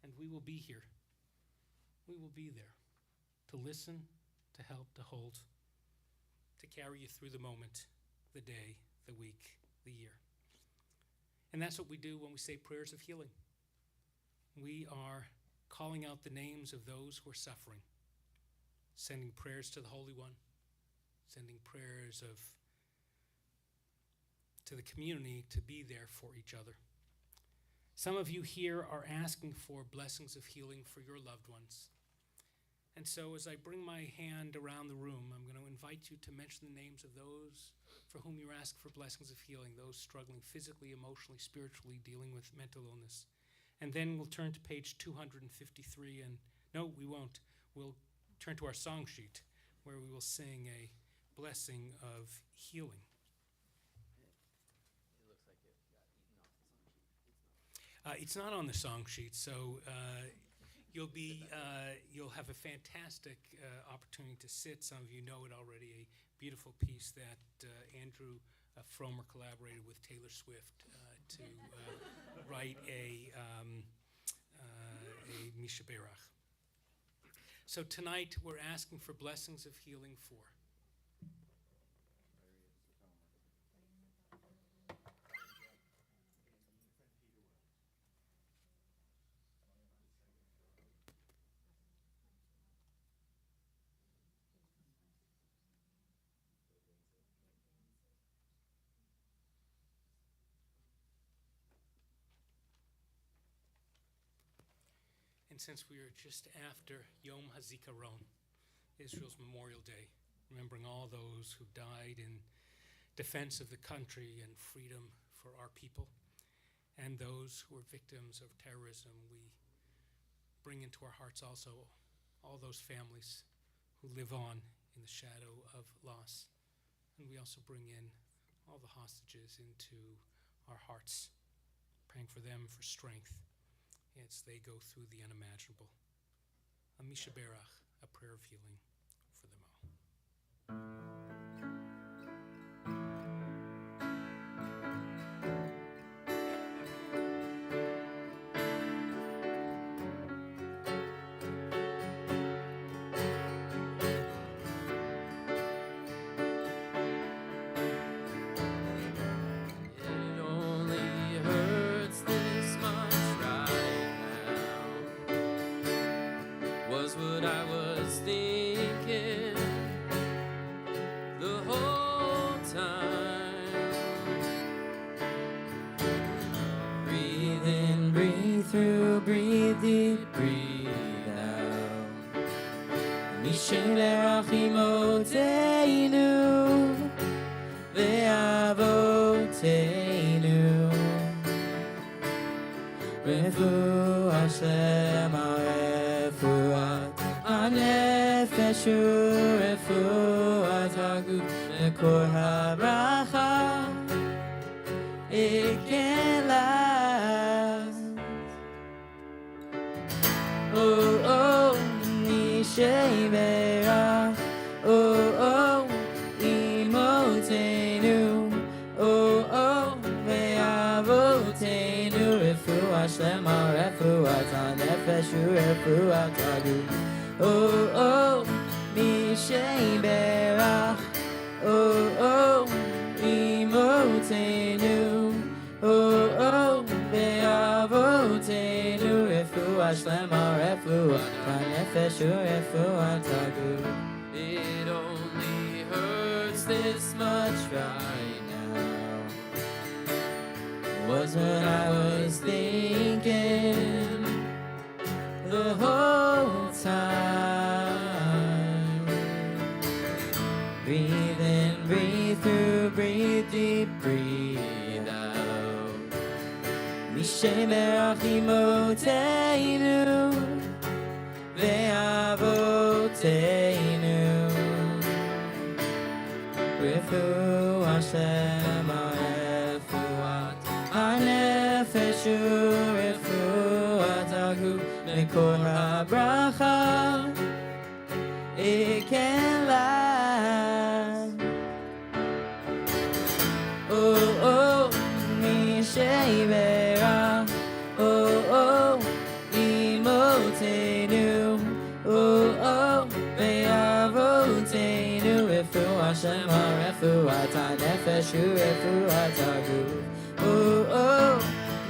and we will be here. We will be there to listen, to help, to hold, to carry you through the moment, the day, the week, the year. And that's what we do when we say prayers of healing. We are calling out the names of those who are suffering, sending prayers to the Holy One, sending prayers to the community to be there for each other. Some of you here are asking for blessings of healing for your loved ones. And so as I bring my hand around the room, I'm going to invite you to mention the names of those for whom you're asking for blessings of healing, those struggling physically, emotionally, spiritually, dealing with mental illness. And then we'll turn to page 253, and no, we won't. We'll turn to our song sheet, where we will sing a blessing of healing. It looks like it got eaten off the song sheet. It's not on the song sheet, so you'll have a fantastic opportunity to sit. Some of you know it already. A beautiful piece that Andrew Fromer collaborated with Taylor Swift to write a Misha Berach. So tonight we're asking for blessings of healing for. And since we are just after Yom HaZikaron, Israel's Memorial Day, remembering all those who died in defense of the country and freedom for our people, and those who are victims of terrorism, we bring into our hearts also all those families who live on in the shadow of loss. And we also bring in all the hostages into our hearts, praying for them for strength as they go through the unimaginable. A Misha Berach, a prayer of healing for them all. It only hurts this much right now, was what I was thinking the whole time. Breathe in, breathe through, breathe deep, breathe out. Mishem Berachimoteinu ve'avoteinu Refuah shlema refuat hanefesh u'refuat haguf lekol habracha. It can last. Oh, oh, Mishem Berach. Oh, oh, Imotenu. Oh, oh, Ve'avoteinu. Refuah shlema, refuat hanefesh u'refuat haguf. Oh, oh, Mishem Berach. Oh, oh, Imotenu. Oh, oh, Ve'avoteinu. Refuah shlema, refuat hanefesh u'refuat haguf. It only hurts this much right now, Was what I was thinking the whole time. Breathe in, breathe through, breathe deep, breathe out. Mishem Berachimoteinu ve'avoteinu רפואה שלמה, רפואת הנפש ורפואת הגוף, לכל הברכה אתן לך. מי שיברך, אמותינו, ואבותינו, רפואה שלמה, רפואת הנפש ורפואת הגוף.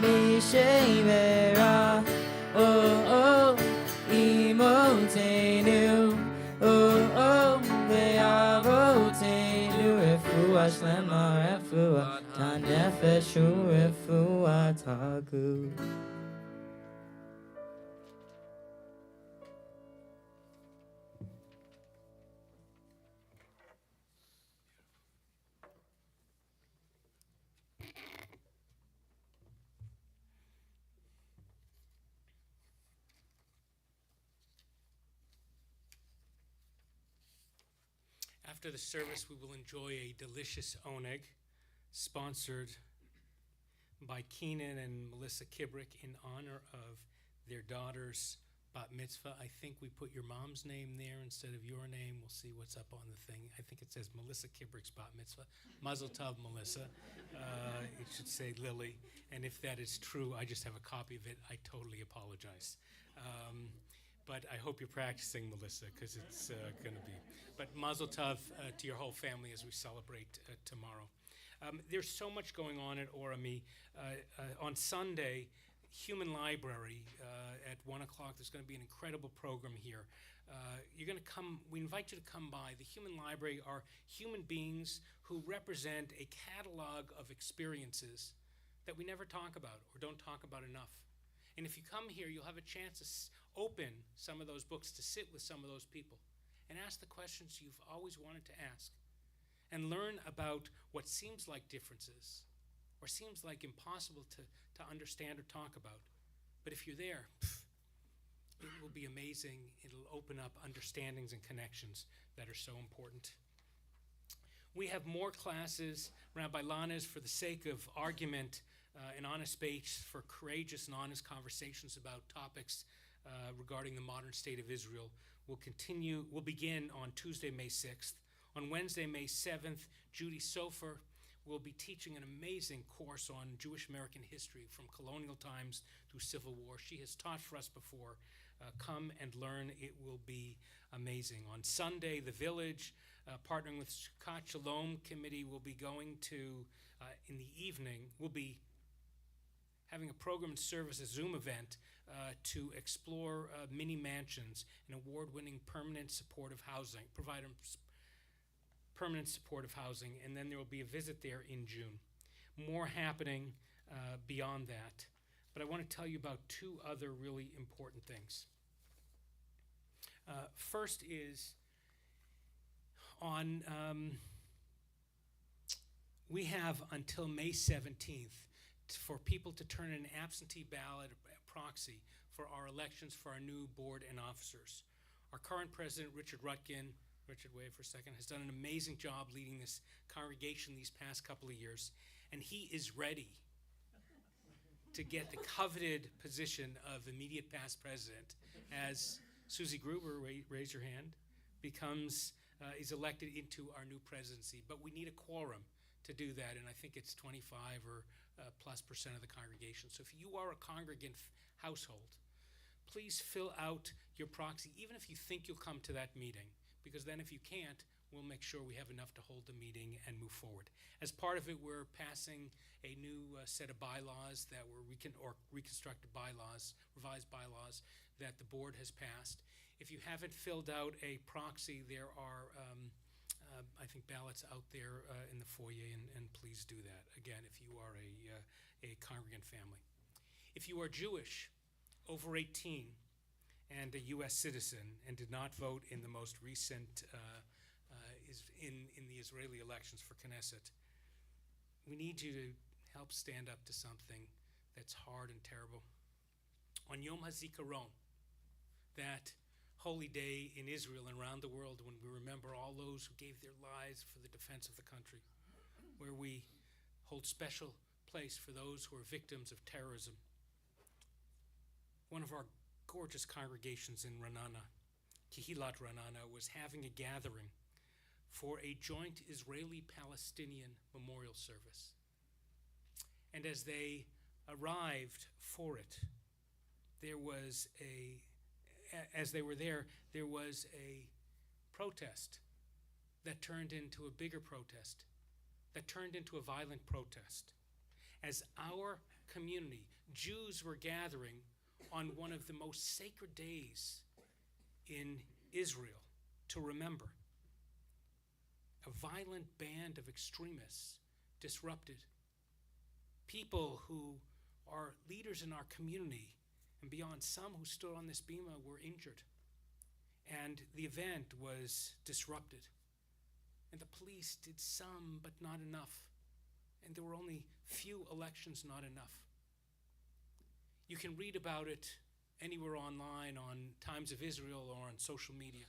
מי שיברך, אמותינו, ואבותינו, רפואה שלמה, רפואת הנפש ורפואת הגוף. After the service, we will enjoy a delicious oneg sponsored by Keenan and Melissa Kibrick in honor of their daughter's bat mitzvah. I think we put your mom's name there instead of your name. We'll see what's up on the thing. I think it says Melissa Kibrick's bat mitzvah. Mazel tov, Melissa. It should say Lily. And if that is true, I just have a copy of it. I totally apologize. But I hope you're practicing, Melissa, because it's going to be. But mazel tov to your whole family as we celebrate tomorrow. There's so much going on at Orami. On Sunday, Human Library at 1 o'clock. There's going to be an incredible program here. You're going to come. We invite you to come by. The Human Library are human beings who represent a catalog of experiences that we never talk about or don't talk about enough. And if you come here, you'll have a chance to open some of those books, to sit with some of those people and ask the questions you've always wanted to ask and learn about what seems like differences or seems like impossible to understand or talk about. But if you're there, it will be amazing. It'll open up understandings and connections that are so important. We have more classes. Rabbi Lana's, for the sake of argument, an honest space for courageous and honest conversations about topics regarding the modern state of Israel will begin on Tuesday, May 6th. On Wednesday, May 7th, Judy Sofer will be teaching an amazing course on Jewish American history from colonial times through Civil War. She has taught for us before. Come and learn. It will be amazing. On Sunday, the Village, partnering with Sukkot Shalom Committee, will be going to, in the evening, we'll be having a program and service, a Zoom event, to explore mini mansions and award-winning permanent supportive housing, provide permanent supportive housing, and then there will be a visit there in June. More happening beyond that. But I want to tell you about two other really important things. First is on, we have until May 17th for people to turn in an absentee ballot proxy for our elections for our new board and officers. Our current president, Richard Rutkin, Richard, wave for a second, has done an amazing job leading this congregation these past couple of years, and he is ready to get the coveted position of immediate past president as Susie Gruber, raise your hand, is elected into our new presidency. But we need a quorum to do that, and I think it's 25 or plus % of the congregation. So if you are a congregant household, please fill out your proxy, even if you think you'll come to that meeting, because then if you can't, we'll make sure we have enough to hold the meeting and move forward. As part of it, we're passing a new set of bylaws that were reconstructed bylaws, revised bylaws that the board has passed. If you haven't filled out a proxy, there are I think ballots out there in the foyer, and please do that. Again, if you are a congregant family. If you are Jewish, over 18, and a U.S. citizen, and did not vote in the most recent, in the Israeli elections for Knesset, we need you to help stand up to something that's hard and terrible. On Yom HaZikaron, that holy day in Israel and around the world when we remember all those who gave their lives for the defense of the country, where we hold special place for those who are victims of terrorism. One of our gorgeous congregations in Ra'anana, Kehilat Ra'anana, was having a gathering for a joint Israeli-Palestinian memorial service. And as they arrived for it, as they were there was a protest that turned into a bigger protest, that turned into a violent protest. As our community, Jews were gathering on one of the most sacred days in Israel to remember, a violent band of extremists disrupted. People who are leaders in our community and beyond, some who stood on this bema, were injured. And the event was disrupted. And the police did some, but not enough. And there were only few elections, not enough. You can read about it anywhere online, on Times of Israel or on social media.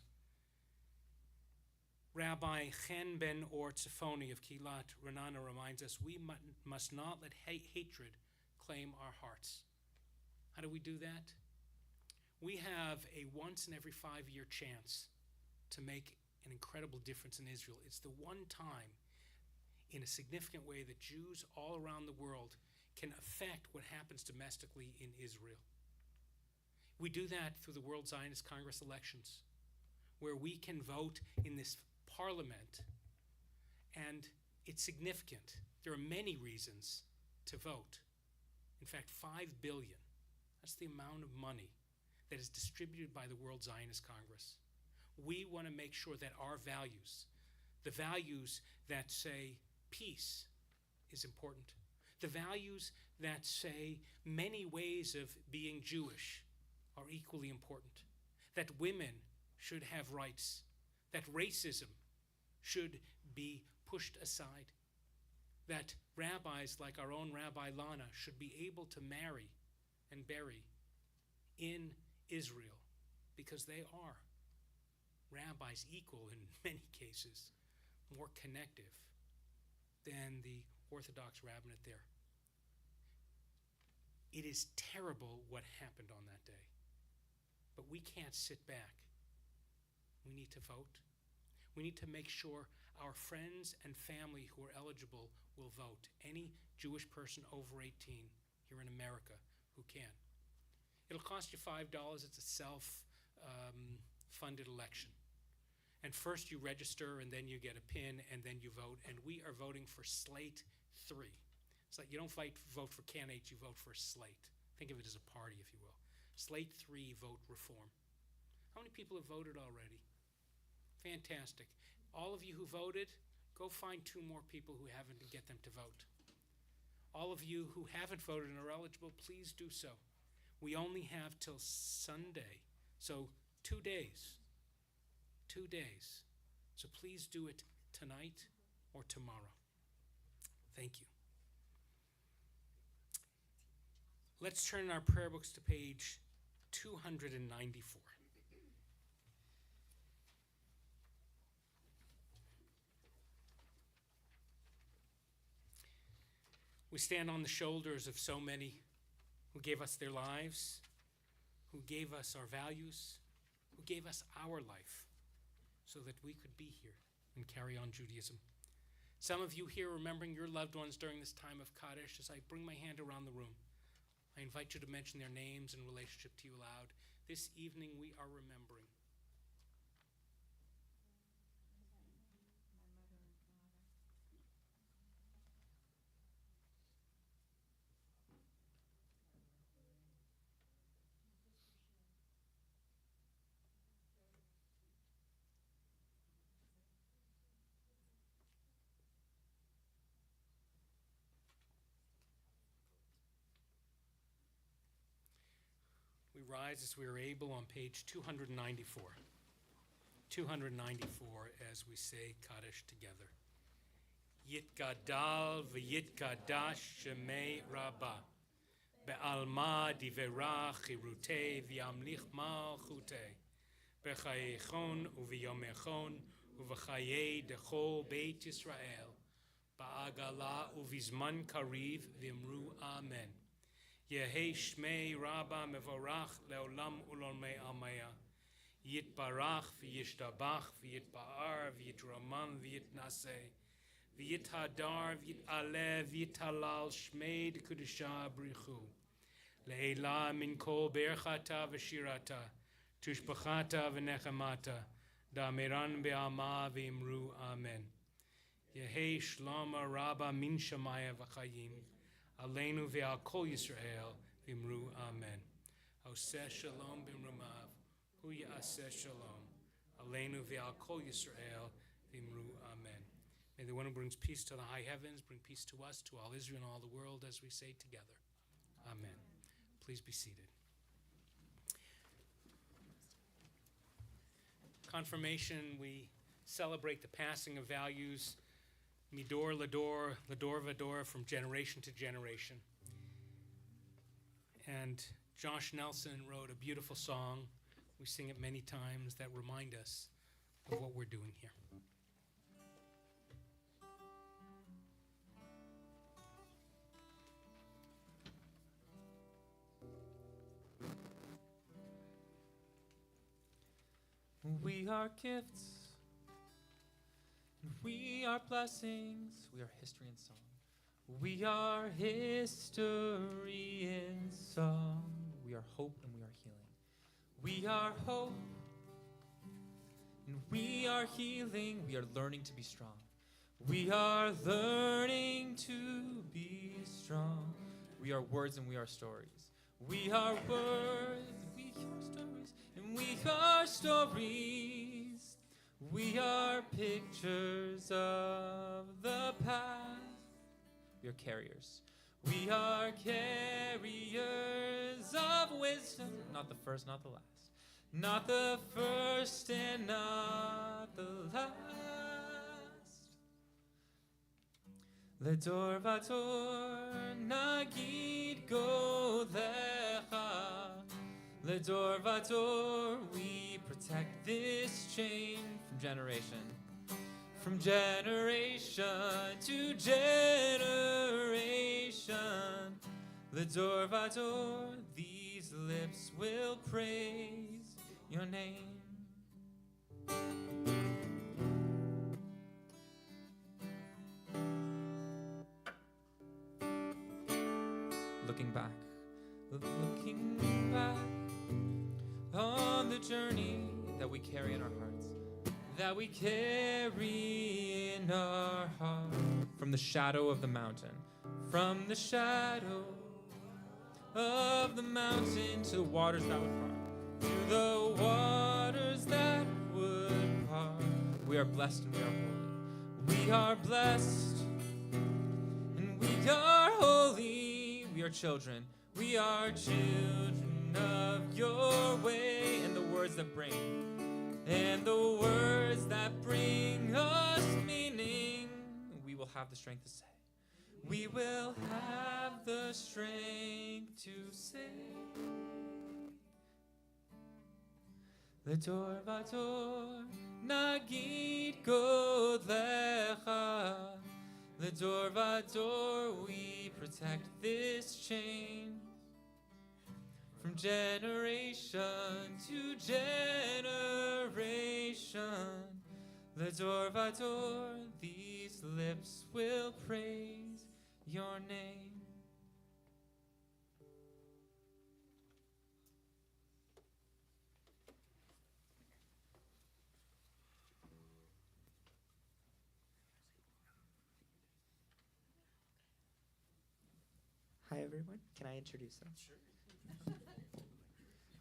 Rabbi Chen Ben Or Tzifoni of Kehilat Ra'anana reminds us we must not let hatred claim our hearts. How do we do that? We have a once in every 5-year chance to make an incredible difference in Israel. It's the one time in a significant way that Jews all around the world can affect what happens domestically in Israel. We do that through the World Zionist Congress elections, where we can vote in this parliament, and it's significant. There are many reasons to vote. In fact, $5 billion. That's the amount of money that is distributed by the World Zionist Congress. We want to make sure that our values, the values that say peace is important, the values that say many ways of being Jewish are equally important, that women should have rights, that racism should be pushed aside, that rabbis like our own Rabbi Lana should be able to marry and bury in Israel, because they are rabbis equal in many cases, more connective than the Orthodox rabbinate there. It is terrible what happened on that day, but we can't sit back. We need to vote. We need to make sure our friends and family who are eligible will vote. Any Jewish person over 18 here in America who can. It'll cost you $5. It's a self-funded election. And first you register, and then you get a pin, and then you vote. And we are voting for slate 3. It's like you don't vote for candidates, you vote for a slate. Think of it as a party, if you will. Slate 3, vote reform. How many people have voted already? Fantastic. All of you who voted, go find 2 more people who haven't and get them to vote. All of you who haven't voted and are eligible, please do so. We only have till Sunday, so 2 days. 2 days. So please do it tonight or tomorrow. Thank you. Let's turn our prayer books to page 294. We stand on the shoulders of so many who gave us their lives, who gave us our values, who gave us our life so that we could be here and carry on Judaism. Some of you here remembering your loved ones during this time of Kaddish. As I bring my hand around the room, I invite you to mention their names in relationship to you aloud. This evening we are remembering. We rise as we are able on page 294. 294 as we say Kaddish together. Yitgadal v'yitgadash shemei Rabbah. Be'alma diverach chirutei v'yamlich malchutei. b'chayechon uv'yomechon uv'chayei dechol Beit Yisrael ba'agala uv'zman kariv v'imru amen. Yehi shmei rabba mevorach leolam ulolmei amaya. Yitbarach v'yishtabach v'yitba'ar v'yitraman v'yitnaseh v'yithadar v'yitaleh v'yitalal shmei d'kudusha brichu. Le'ela min kol berchata v'shirata tushbachata v'nechemata da'amiran be'ama v'imru amen. Yehi shlama rabba min shamaya v'chayim aleinu ve'al kol Yisrael v'imru amen. Oseh shalom b'imrumav hu ya'aseh shalom aleinu ve'al kol Yisrael v'imru amen. May the one who brings peace to the high heavens bring peace to us, to all Israel and all the world, as we say together. Amen. Please be seated. Confirmation, we celebrate the passing of values, midor lador, lador vador, from generation to generation. And Josh Nelson wrote a beautiful song. We sing it many times that remind us of what we're doing here. We are gifts, and we are blessings. We are history and song. We are history in song. We are hope and we are healing. We are hope and we are healing. We are learning to be strong. We are learning to be strong. We are words and we are stories. We are words, we are stories, and we are stories. We are pictures of the past. We are carriers. We are carriers of wisdom. Not the first, not the last. Not the first and not the last. Ledor vator nagid golecha. Ledor vator, we protect this chain from generation. From generation to generation. Ledor vador, these lips will praise your name. Looking back on the journey that we carry in our hearts. That we carry in our heart. From the shadow of the mountain. From the shadow of the mountain to the waters that would part. To the waters that would part. We are blessed and we are holy. We are blessed and we are holy. We are children. We are children of your way. And the words that bring. And the words that bring us meaning, we will have the strength to say. We will have the strength to say. Ledor vador nagid golecha. Ledor vador, we protect this chain. From generation to generation, Ledor vador, these lips will praise your name. Hi everyone, can I introduce them? Sure.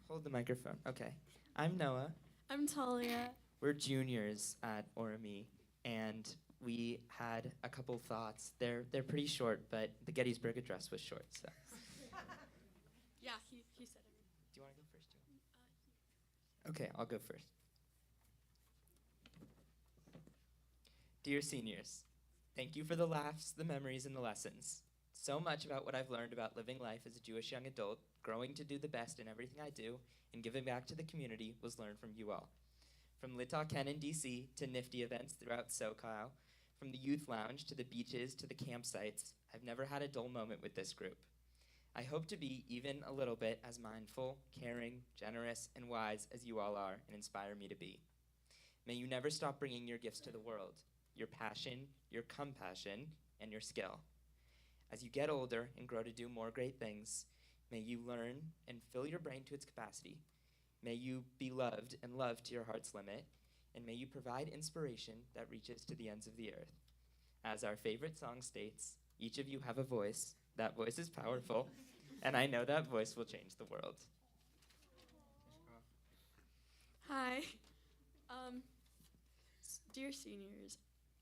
Hold the microphone. Okay. I'm Noah. I'm Talia. We're juniors at Orami, and we had a couple thoughts. They're pretty short, but the Gettysburg Address was short, so. Yeah, he said it. Do you want to go first, too? Okay, I'll go first. Dear seniors, thank you for the laughs, the memories, and the lessons. So much about what I've learned about living life as a Jewish young adult, growing to do the best in everything I do, and giving back to the community was learned from you all. From Lit Ken in DC to nifty events throughout SoCal, from the youth lounge to the beaches to the campsites, I've never had a dull moment with this group. I hope to be even a little bit as mindful, caring, generous, and wise as you all are and inspire me to be. May you never stop bringing your gifts to the world, your passion, your compassion, and your skill. As you get older and grow to do more great things, may you learn and fill your brain to its capacity. May you be loved and loved to your heart's limit, and may you provide inspiration that reaches to the ends of the earth. As our favorite song states, each of you have a voice. That voice is powerful, and I know that voice will change the world. Hi. Dear seniors,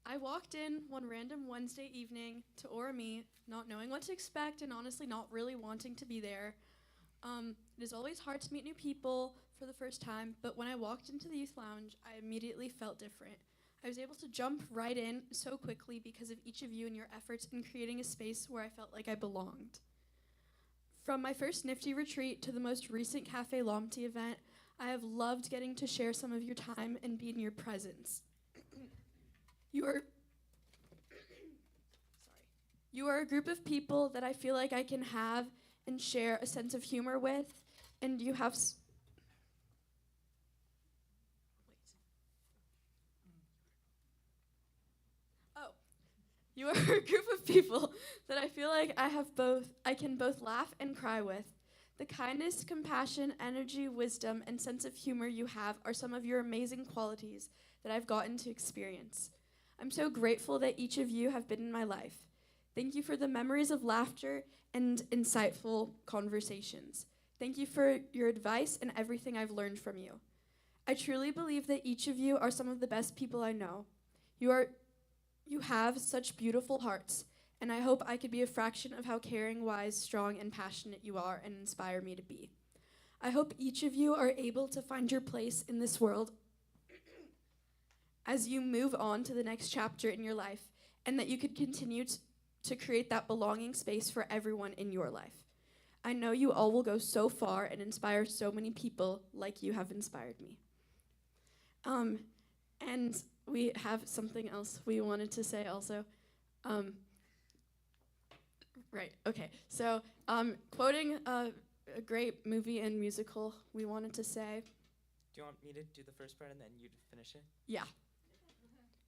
I walked in one random Wednesday evening to ORME, not knowing what to expect and honestly not really wanting to be there. It is always hard to meet new people for the first time, but when I walked into the youth lounge, I immediately felt different. I was able to jump right in so quickly because of each of you and your efforts in creating a space where I felt like I belonged. From my first Nifty retreat to the most recent Cafe Lomti event, I have loved getting to share some of your time and be in your presence. You are a group of people that I feel like I can have and share a sense of humor with, and you have You are a group of people that I feel like I can both laugh and cry with. The kindness, compassion, energy, wisdom, and sense of humor you have are some of your amazing qualities that I've gotten to experience. I'm so grateful that each of you have been in my life. Thank you for the memories of laughter and insightful conversations. Thank you for your advice and everything I've learned from you. I truly believe that each of you are some of the best people I know. You have such beautiful hearts, and I hope I could be a fraction of how caring, wise, strong, and passionate you are and inspire me to be. I hope each of you are able to find your place in this world as you move on to the next chapter in your life, and that you could continue to create that belonging space for everyone in your life. I know you all will go so far and inspire so many people like you have inspired me. And we have something else we wanted to say also. Right, okay. So, quoting a great movie and musical, we wanted to say. Do you want me to do the first part and then you finish it? Yeah.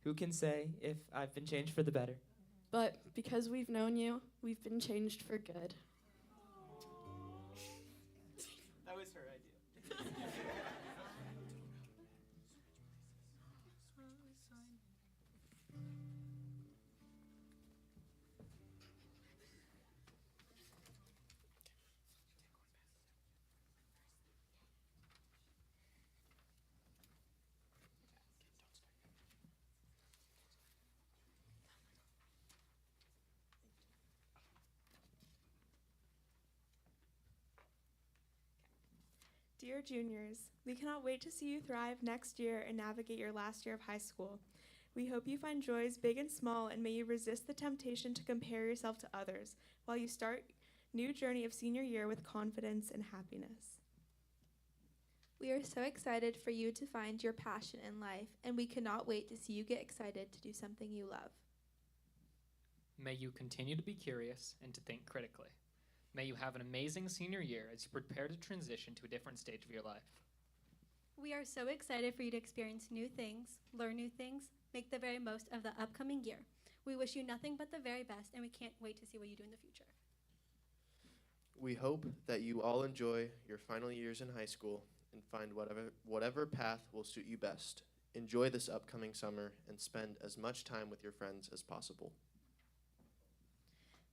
Who can say if I've been changed for the better? But because we've known you, we've been changed for good. That was her idea. Dear juniors, we cannot wait to see you thrive next year and navigate your last year of high school. We hope you find joys big and small, and may you resist the temptation to compare yourself to others while you start new journey of senior year with confidence and happiness. We are so excited for you to find your passion in life, and we cannot wait to see you get excited to do something you love. May you continue to be curious and to think critically. May you have an amazing senior year as you prepare to transition to a different stage of your life. We are so excited for you to experience new things, learn new things, make the very most of the upcoming year. We wish you nothing but the very best, and we can't wait to see what you do in the future. We hope that you all enjoy your final years in high school and find whatever path will suit you best. Enjoy this upcoming summer and spend as much time with your friends as possible.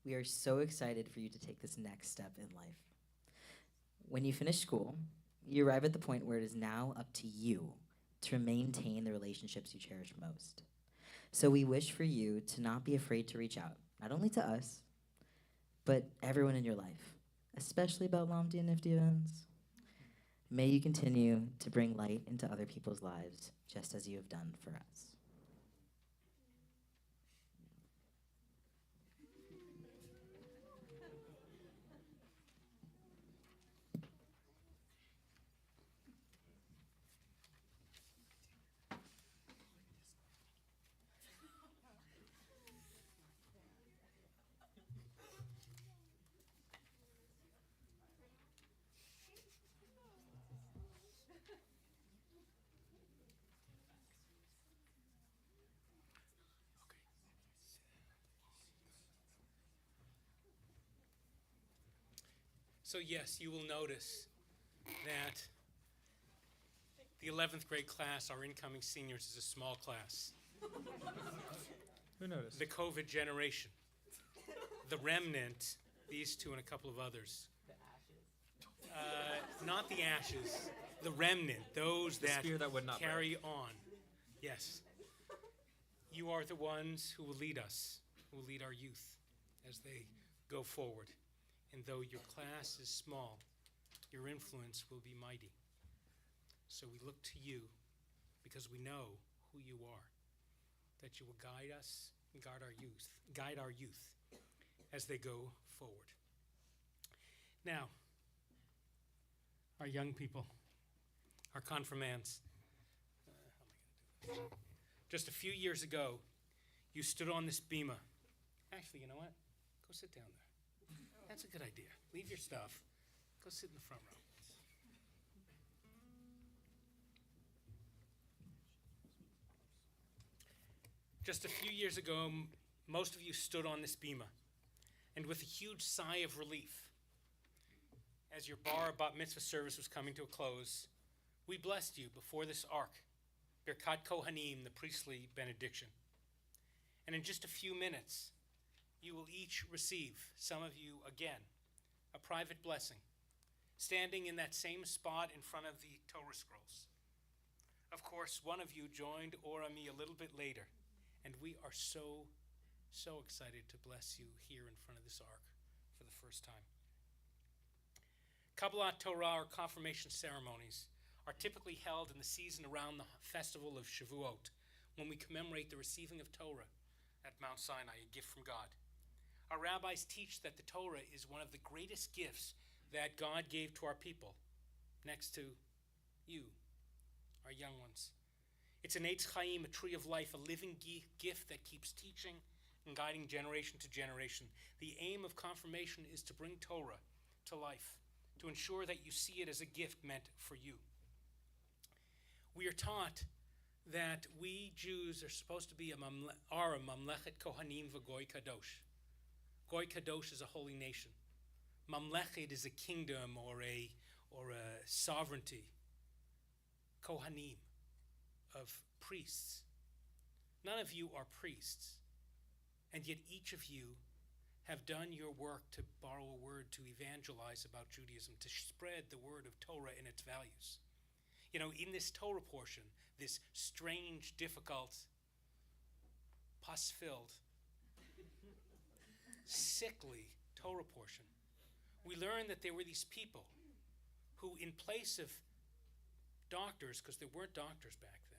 We are so excited for you to take this next step in life. When you finish school, you arrive at the point where it is now up to you to maintain the relationships you cherish most. So we wish for you to not be afraid to reach out, not only to us, but everyone in your life, especially about Lomti and Nifty events. May you continue to bring light into other people's lives, just as you have done for us. So yes, you will notice that the 11th grade class, our incoming seniors, is a small class. Who noticed? The COVID generation, the remnant, these two and a couple of others. Not the ashes, the remnant, those The that spear that would not carry on. Yes. You are the ones who will lead us, who will lead our youth as they go forward. And though your class is small, your influence will be mighty. So we look to you because we know who you are, that you will guide us and guide our youth as they go forward. Now, our young people, our confirmands. Just a few years ago, you stood on this bema. Actually, you know what? Go sit down there. That's a good idea. Leave your stuff. Go sit in the front row. Just a few years ago, most of you stood on this bema, and with a huge sigh of relief, as your bar bat mitzvah service was coming to a close, we blessed you before this ark, Birkat Kohanim, the priestly benediction. And in just a few minutes, you will each receive, some of you again, a private blessing, standing in that same spot in front of the Torah scrolls. Of course, one of you joined Orami a little bit later, and we are so excited to bless you here in front of this ark for the first time. Kabbalat Torah, or confirmation ceremonies, are typically held in the season around the festival of Shavuot, when we commemorate the receiving of Torah at Mount Sinai, a gift from God. Our rabbis teach that the Torah is one of the greatest gifts that God gave to our people, next to you, our young ones. It's an Eitz Chaim, a tree of life, a living gift that keeps teaching and guiding generation to generation. The aim of confirmation is to bring Torah to life, to ensure that you see it as a gift meant for you. We are taught that we Jews are supposed to be a Mamlechet Kohanim v'Goy Kadosh. Goy Kadosh is a holy nation. Mamlechet is a kingdom or a sovereignty. Kohanim, of priests. None of you are priests, and yet each of you have done your work to borrow a word to evangelize about Judaism, to spread the word of Torah and its values. You know, in this Torah portion, this strange, difficult, pus-filled, sickly Torah portion, we learn that there were these people who, in place of doctors, because there weren't doctors back then,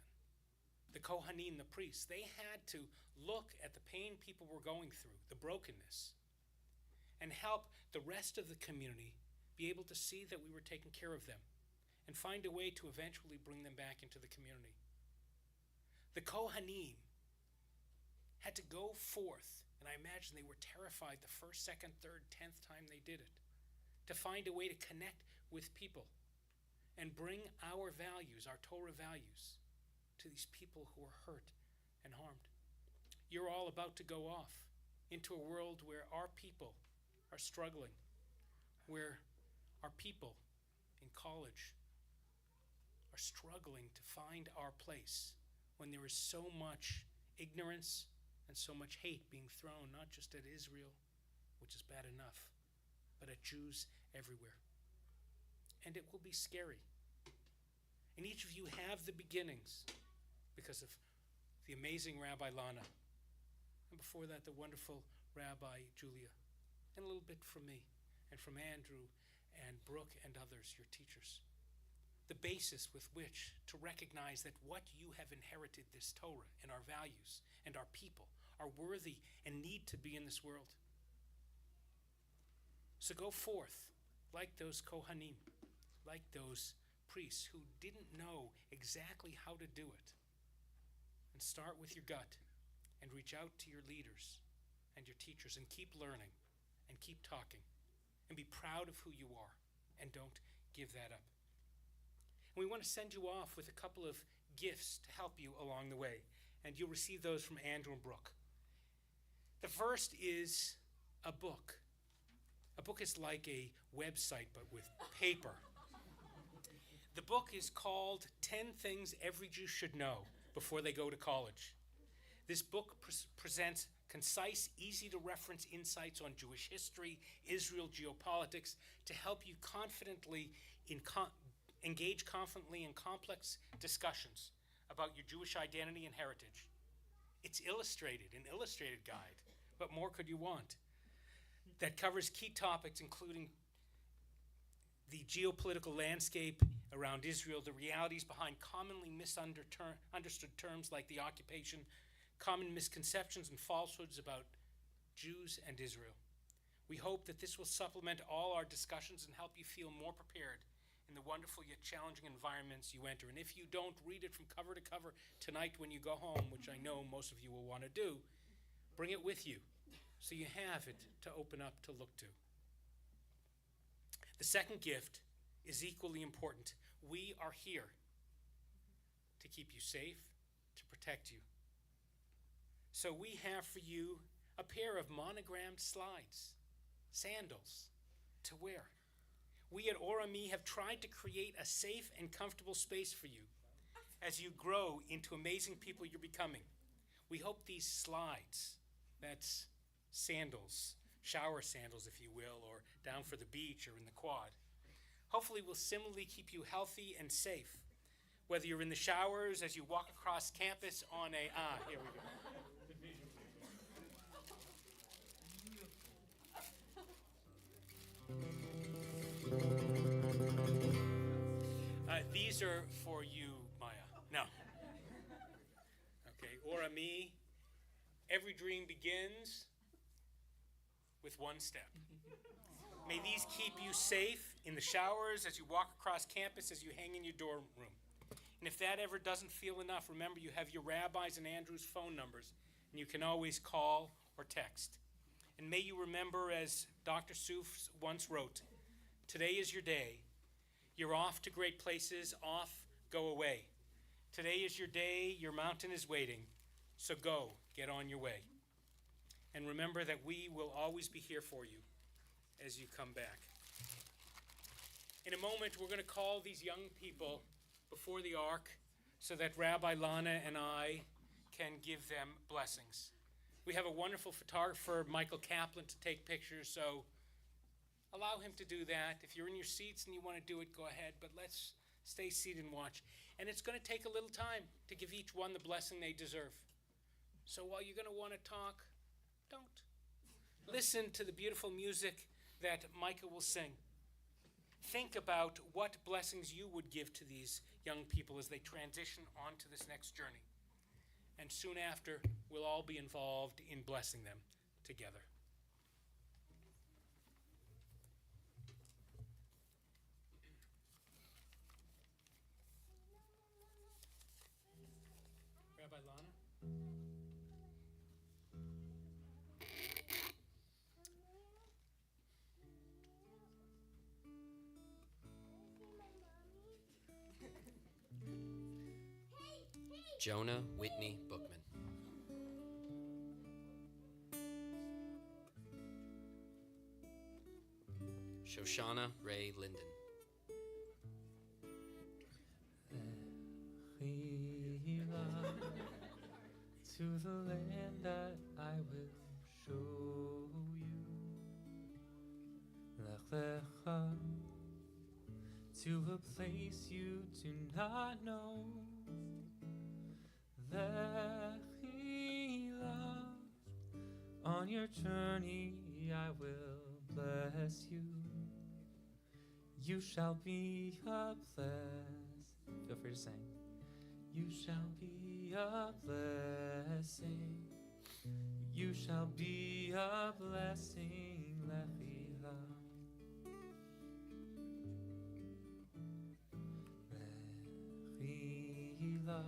the Kohanim, the priests, they had to look at the pain people were going through, the brokenness, and help the rest of the community be able to see that we were taking care of them and find a way to eventually bring them back into the community. The Kohanim had to go forth, and I imagine they were terrified the first, second, third, 10th time they did it, to find a way to connect with people and bring our values, our Torah values, to these people who are hurt and harmed. You're all about to go off into a world where our people are struggling, where our people in college are struggling to find our place when there is so much ignorance and so much hate being thrown, not just at Israel, which is bad enough, but at Jews everywhere. And it will be scary. And each of you have the beginnings because of the amazing Rabbi Lana, and before that the wonderful Rabbi Julia, and a little bit from me, and from Andrew and Brooke and others, your teachers. The basis with which to recognize that what you have inherited, this Torah and our values and our people, are worthy and need to be in this world. So go forth like those Kohanim, like those priests who didn't know exactly how to do it. And start with your gut and reach out to your leaders and your teachers and keep learning and keep talking and be proud of who you are and don't give that up. And we want to send you off with a couple of gifts to help you along the way, and you'll receive those from Andrew and Brooke. The first is a book A book is like a website, but with paper. The book is called 10 Things Every Jew Should Know Before They Go to College. This book presents concise, easy-to-reference insights on Jewish history, Israel, geopolitics, to help you engage confidently in complex discussions about your Jewish identity and heritage. It's illustrated, an illustrated guide. What more could you want? That covers key topics including the geopolitical landscape around Israel, the realities behind commonly misunderstood terms like the occupation, common misconceptions and falsehoods about Jews and Israel. We hope that this will supplement all our discussions and help you feel more prepared in the wonderful yet challenging environments you enter. And if you don't read it from cover to cover tonight when you go home, which I know most of you will want to do, bring it with you so you have it to open up to look to. The second gift is equally important. We are here to keep you safe, to protect you. So we have for you a pair of monogrammed slides, sandals, to wear. We at Orami have tried to create a safe and comfortable space for you as you grow into amazing people you're becoming. We hope these slides, that's sandals, shower sandals if you will, or down for the beach or in the quad, hopefully will similarly keep you healthy and safe, whether you're in the showers, as you walk across campus on a, here we go. These are for you, Maya. No. Okay, Orami, every dream begins with one step. May these keep you safe in the showers, as you walk across campus, as you hang in your dorm room. And if that ever doesn't feel enough, remember you have your rabbis and Andrew's phone numbers, and you can always call or text. And may you remember, as Dr. Seuss once wrote, today is your day. You're off to great places, off, go away. Today is your day, your mountain is waiting, so go, get on your way. And remember that we will always be here for you as you come back. In a moment, we're going to call these young people before the ark so that Rabbi Lana and I can give them blessings. We have a wonderful photographer, Michael Kaplan, to take pictures, so allow him to do that. If you're in your seats and you want to do it, go ahead, but let's stay seated and watch. And it's going to take a little time to give each one the blessing they deserve. So while you're going to want to talk, don't. Listen to the beautiful music that Micah will sing. Think about what blessings you would give to these young people as they transition onto this next journey. And soon after, we'll all be involved in blessing them together. Rabbi Lana? Jonah Whitney Bookman. Shoshana Ray Linden. To the land that I will show you. Lech lecha, to a place you do not know. Lechila, on your journey I will bless you. You shall be a blessing. Feel free to sing. You shall be a blessing. You shall be a blessing. Lechila. Lechila.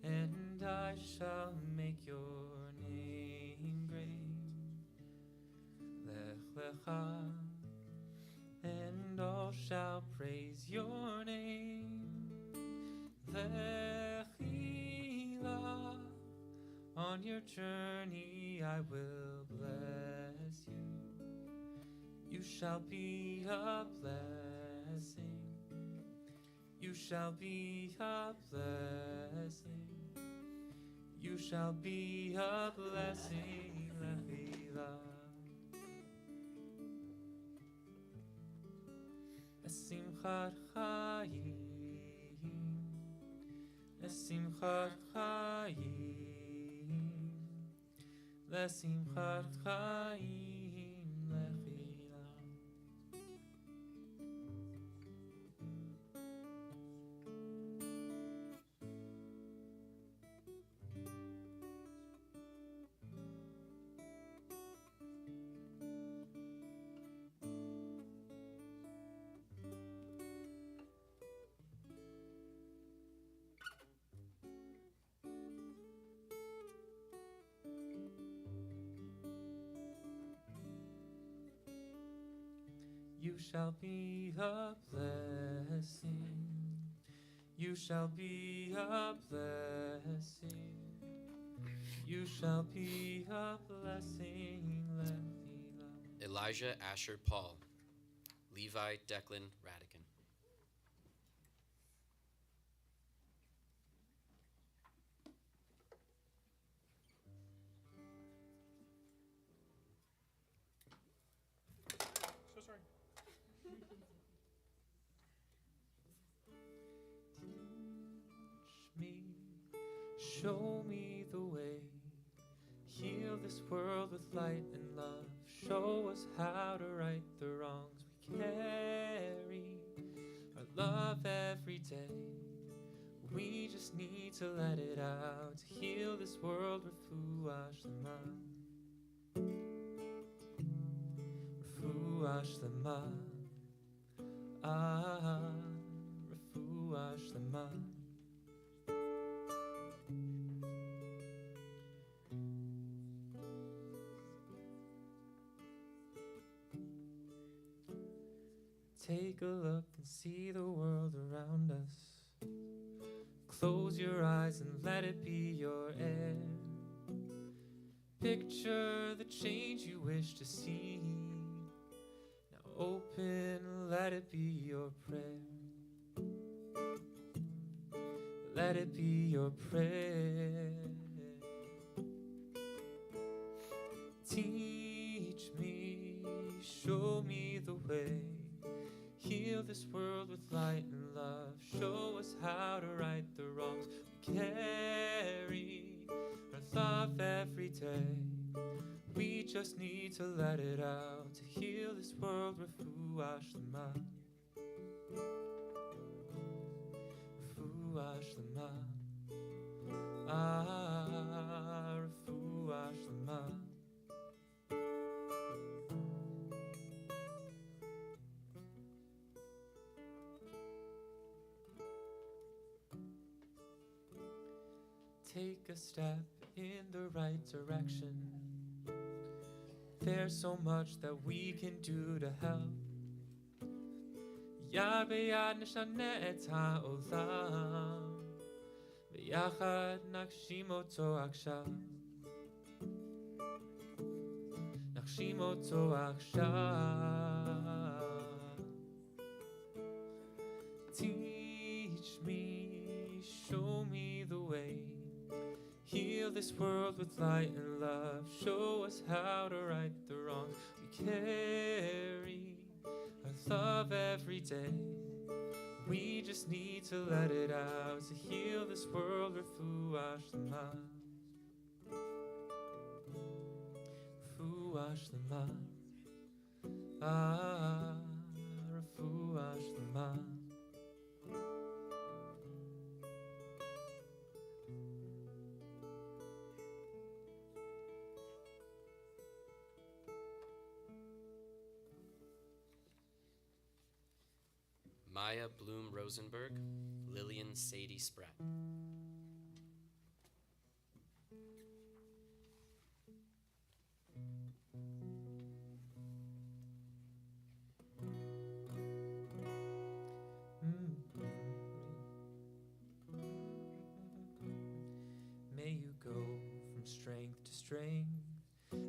And I shall make your name great. Lech lecha. And all shall praise your name. Lechila, on your journey I will bless you. You shall be a blessing. You shall be a blessing. You shall be a blessing, Lechila. Lesimchat chayim, lesimchat chayim, lesimchat chayim, Lechila. You shall be a blessing. You shall be a blessing. You shall be a blessing, Lechila. Elijah Asher Paul. Levi Declan Radican. So sorry. Teach me, show me the way. Heal this world with light and love. Show us how to right the wrongs we carry. Our love every day. We just need to let it out. To heal this world, refuah shlema. Refuah shlema. Refuah shlema. Take a look and see the world around us. Close your eyes and let it be your air. Picture the change you wish to see. Now open, let it be your prayer. Let it be your prayer. Teach me, show me the way. Heal this world with light and love. Show us how to right the wrongs we carry. Our love every day. We just need to let it out. To heal this world, refuah shlema. Refuah shlema. Refuah shlema. Take a step in the right direction. There's so much that we can do to help. Yad b'yad nishana et ha'olam, v'yachad nakshim oto akshav. Nakshim oto akshav. Teach me, show me the way. Heal this world with light and love. Show us how to right the wrongs we carry. Our love every day. We just need to let it out. To heal this world, refuah shlema. Refuah shlema. Refuah shlema. Maya Bloom Rosenberg, Lillian Sadie Spratt. May you go from strength to strength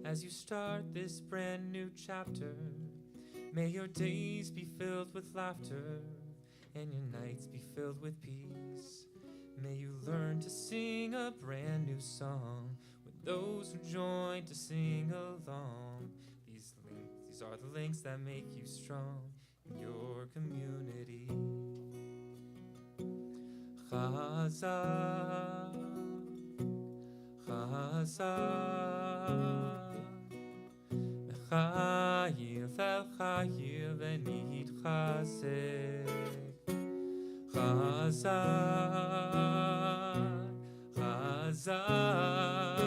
as you start this brand new chapter. May your days be filled with laughter and your nights be filled with peace. May you learn to sing a brand new song with those who join to sing along. These are the links that make you strong in your community. Chazak, Chazak, Chayil el Chayil v'nitchazek. Chazak, Chazak,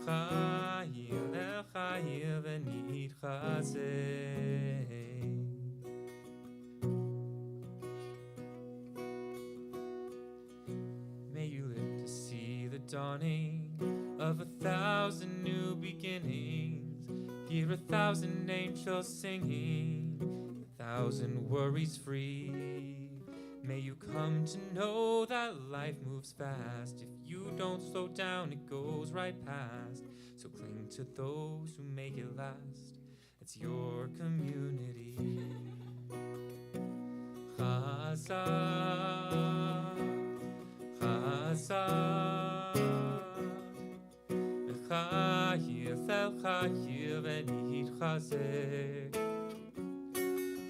Chayil el Chayil v'nitchazek. May you live to see the dawning of 1,000 new beginnings. Hear 1,000 angels singing, 1,000 worries free. May you come to know that life moves fast. If you don't slow down, it goes right past. So cling to those who make it last. It's your community. Chazak, Chazak, Chayil el Chayil v'nitchazek.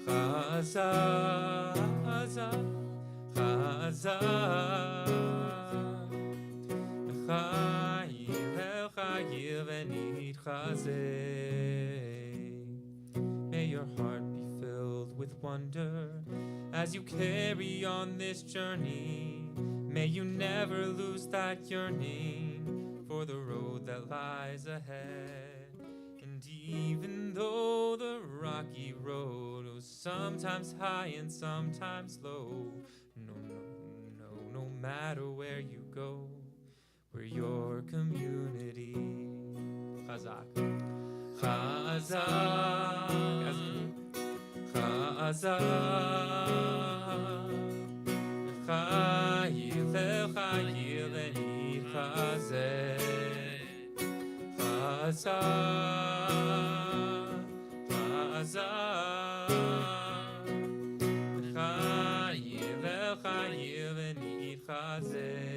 Chazak, Chazak, Chazak, Chayil el Chayil v'nitchazek. May your heart be filled with wonder as you carry on this journey. May you never lose that yearning for the road that lies ahead. And even though the rocky road was sometimes high and sometimes low, no matter where you go, we're your community. Chazak, Chazak, Chazak, Chayil el Chayil v'nitchazek. Chazak, Chazak, Chayil el Chayil v'nitchazek.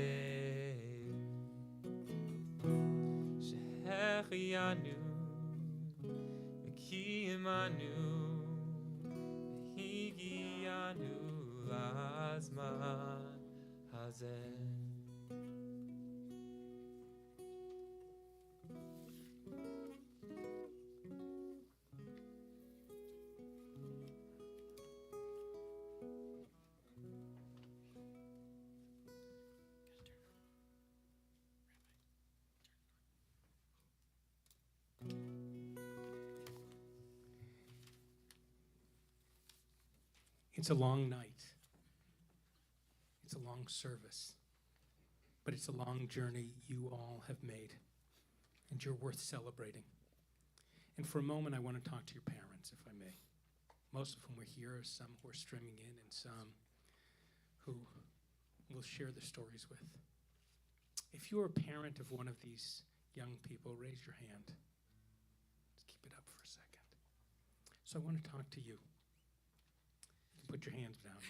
Shehechianu v'kiyimanu v'higianu lazman hazeh. It's a long night. It's a long service. But it's a long journey you all have made. And you're worth celebrating. And for a moment, I want to talk to your parents, if I may. Most of whom are here, some who are streaming in, and some who we'll share their stories with. If you're a parent of one of these young people, raise your hand. Just keep it up for a second. So I want to talk to you. You can put your hands down.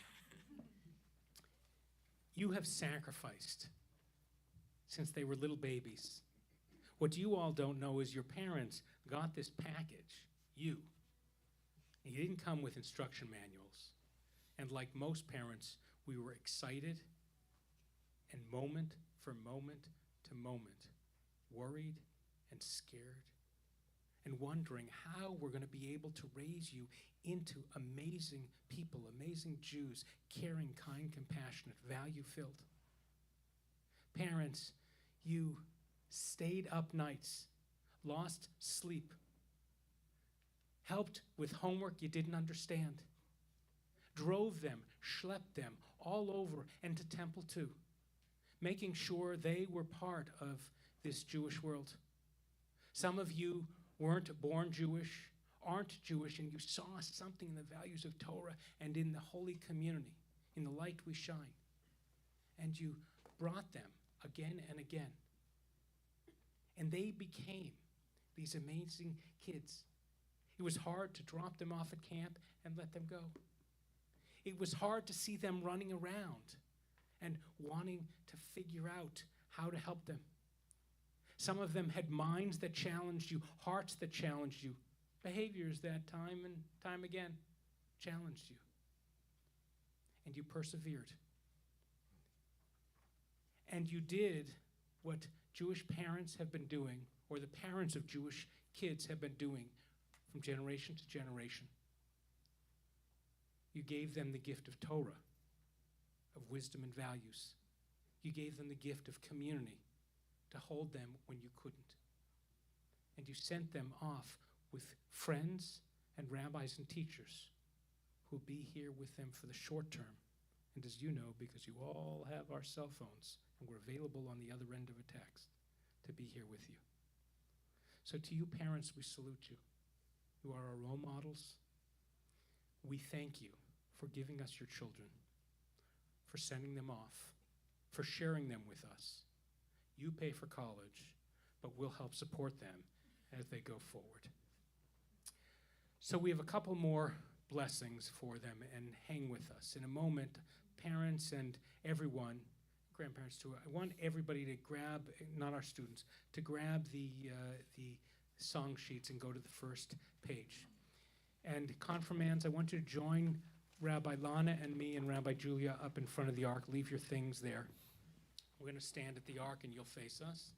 You have sacrificed since they were little babies. What you all don't know is your parents got this package, you. And you didn't come with instruction manuals. And like most parents, we were excited and moment for moment to moment, worried and scared and wondering how we're going to be able to raise you into amazing people, amazing Jews, caring, kind, compassionate, value-filled. Parents, you stayed up nights, lost sleep, helped with homework you didn't understand, drove them, schlepped them all over and to temple too, making sure they were part of this Jewish world. Some of you weren't born Jewish, aren't Jewish, and you saw something in the values of Torah and in the holy community, in the light we shine. And you brought them again and again. And they became these amazing kids. It was hard to drop them off at camp and let them go. It was hard to see them running around and wanting to figure out how to help them. Some of them had minds that challenged you, hearts that challenged you, behaviors that time and time again challenged you. And you persevered. And you did what Jewish parents have been doing, or the parents of Jewish kids have been doing from generation to generation. You gave them the gift of Torah, of wisdom and values. You gave them the gift of community to hold them when you couldn't. And you sent them off with friends and rabbis and teachers who will be here with them for the short term. And as you know, because you all have our cell phones, and we're available on the other end of a text to be here with you. So to you parents, we salute you. You are our role models. We thank you for giving us your children, for sending them off, for sharing them with us. You pay for college, but we'll help support them as they go forward. So we have a couple more blessings for them, and hang with us. In a moment, parents and everyone, grandparents too, I want everybody to grab, not our students, to grab the song sheets and go to the first page. And confirmands, I want you to join Rabbi Lana and me and Rabbi Julia up in front of the ark. Leave your things there. We're going to stand at the ark and you'll face us.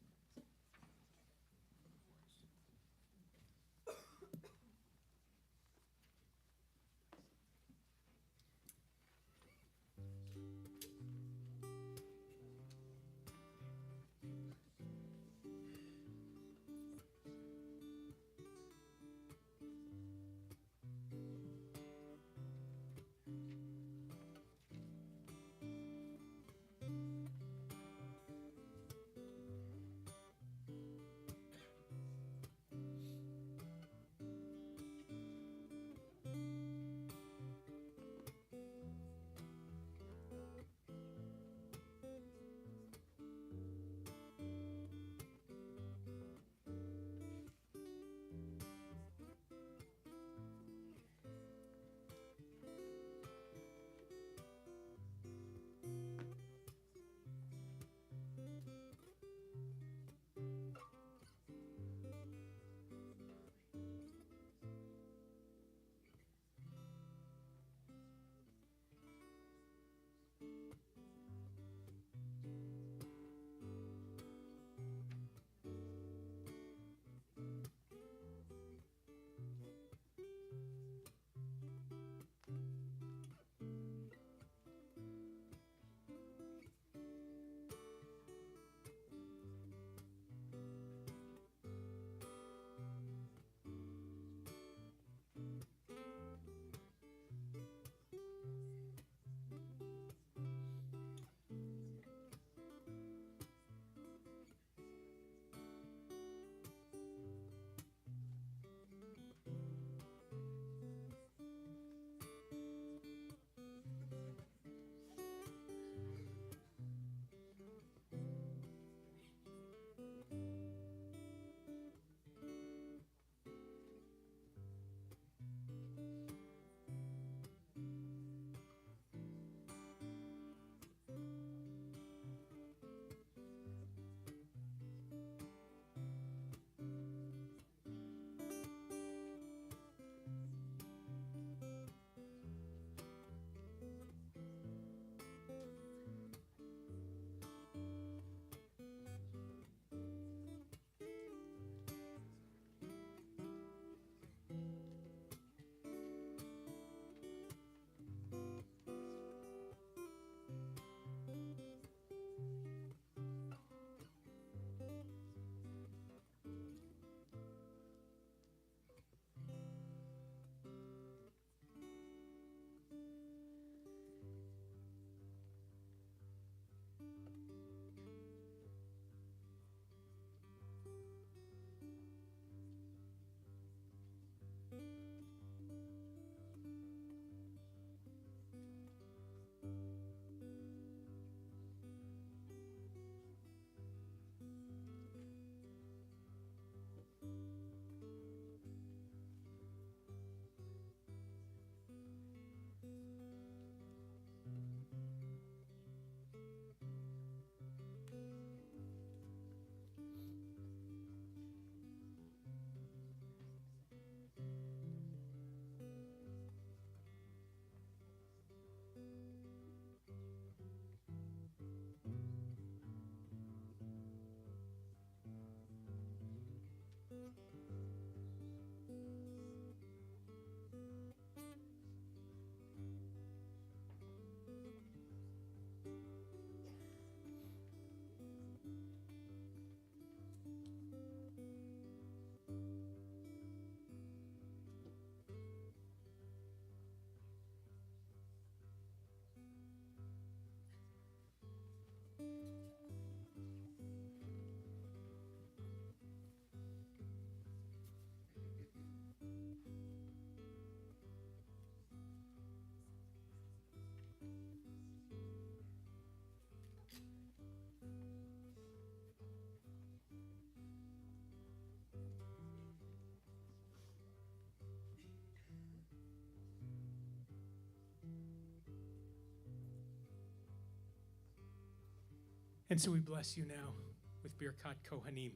And so we bless you now with Birkat Kohanim,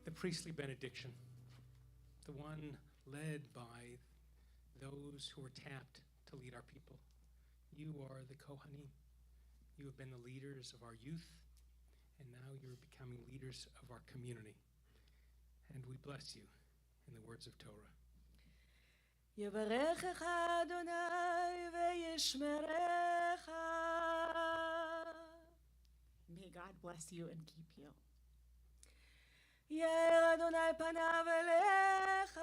the priestly benediction, the one led by those who are tapped to lead our people. You are the Kohanim. You have been the leaders of our youth, and now you're becoming leaders of our community. And we bless you in the words of Torah. יברכך אדוני וישמרך. May God bless you and keep you. יאר אדוני פניו אליך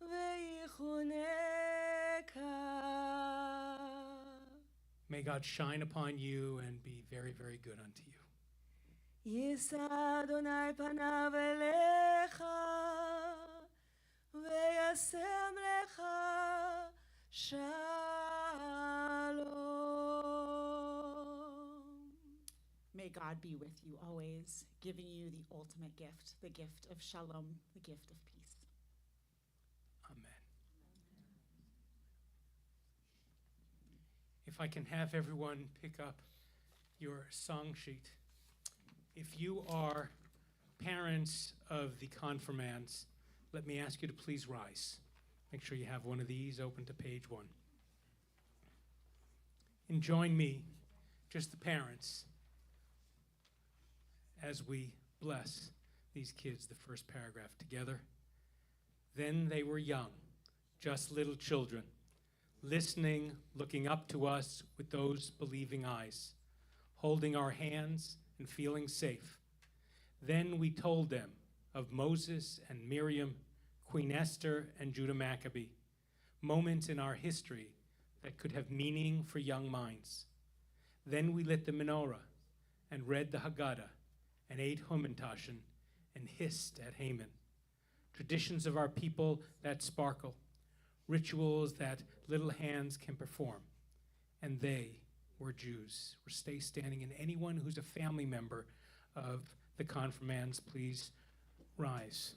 ויחונך. May God shine upon you and be very, very good unto you. יישא אדוני פניו אליך וישם לך shalom. May God be with you always, giving you the ultimate gift, the gift of shalom, the gift of peace. Amen. If I can have everyone pick up your song sheet. If you are parents of the confirmands, let me ask you to please rise. Make sure you have one of these open to page 1. And join me, just the parents, as we bless these kids, the first paragraph together. Then they were young, just little children, listening, looking up to us with those believing eyes, holding our hands and feeling safe. Then we told them of Moses and Miriam, Queen Esther and Judah Maccabee, moments in our history that could have meaning for young minds. Then we lit the menorah and read the Haggadah and ate Hamantaschen and hissed at Haman. Traditions of our people that sparkle, rituals that little hands can perform. And they were Jews. Stay standing, and anyone who's a family member of the confirmands, please rise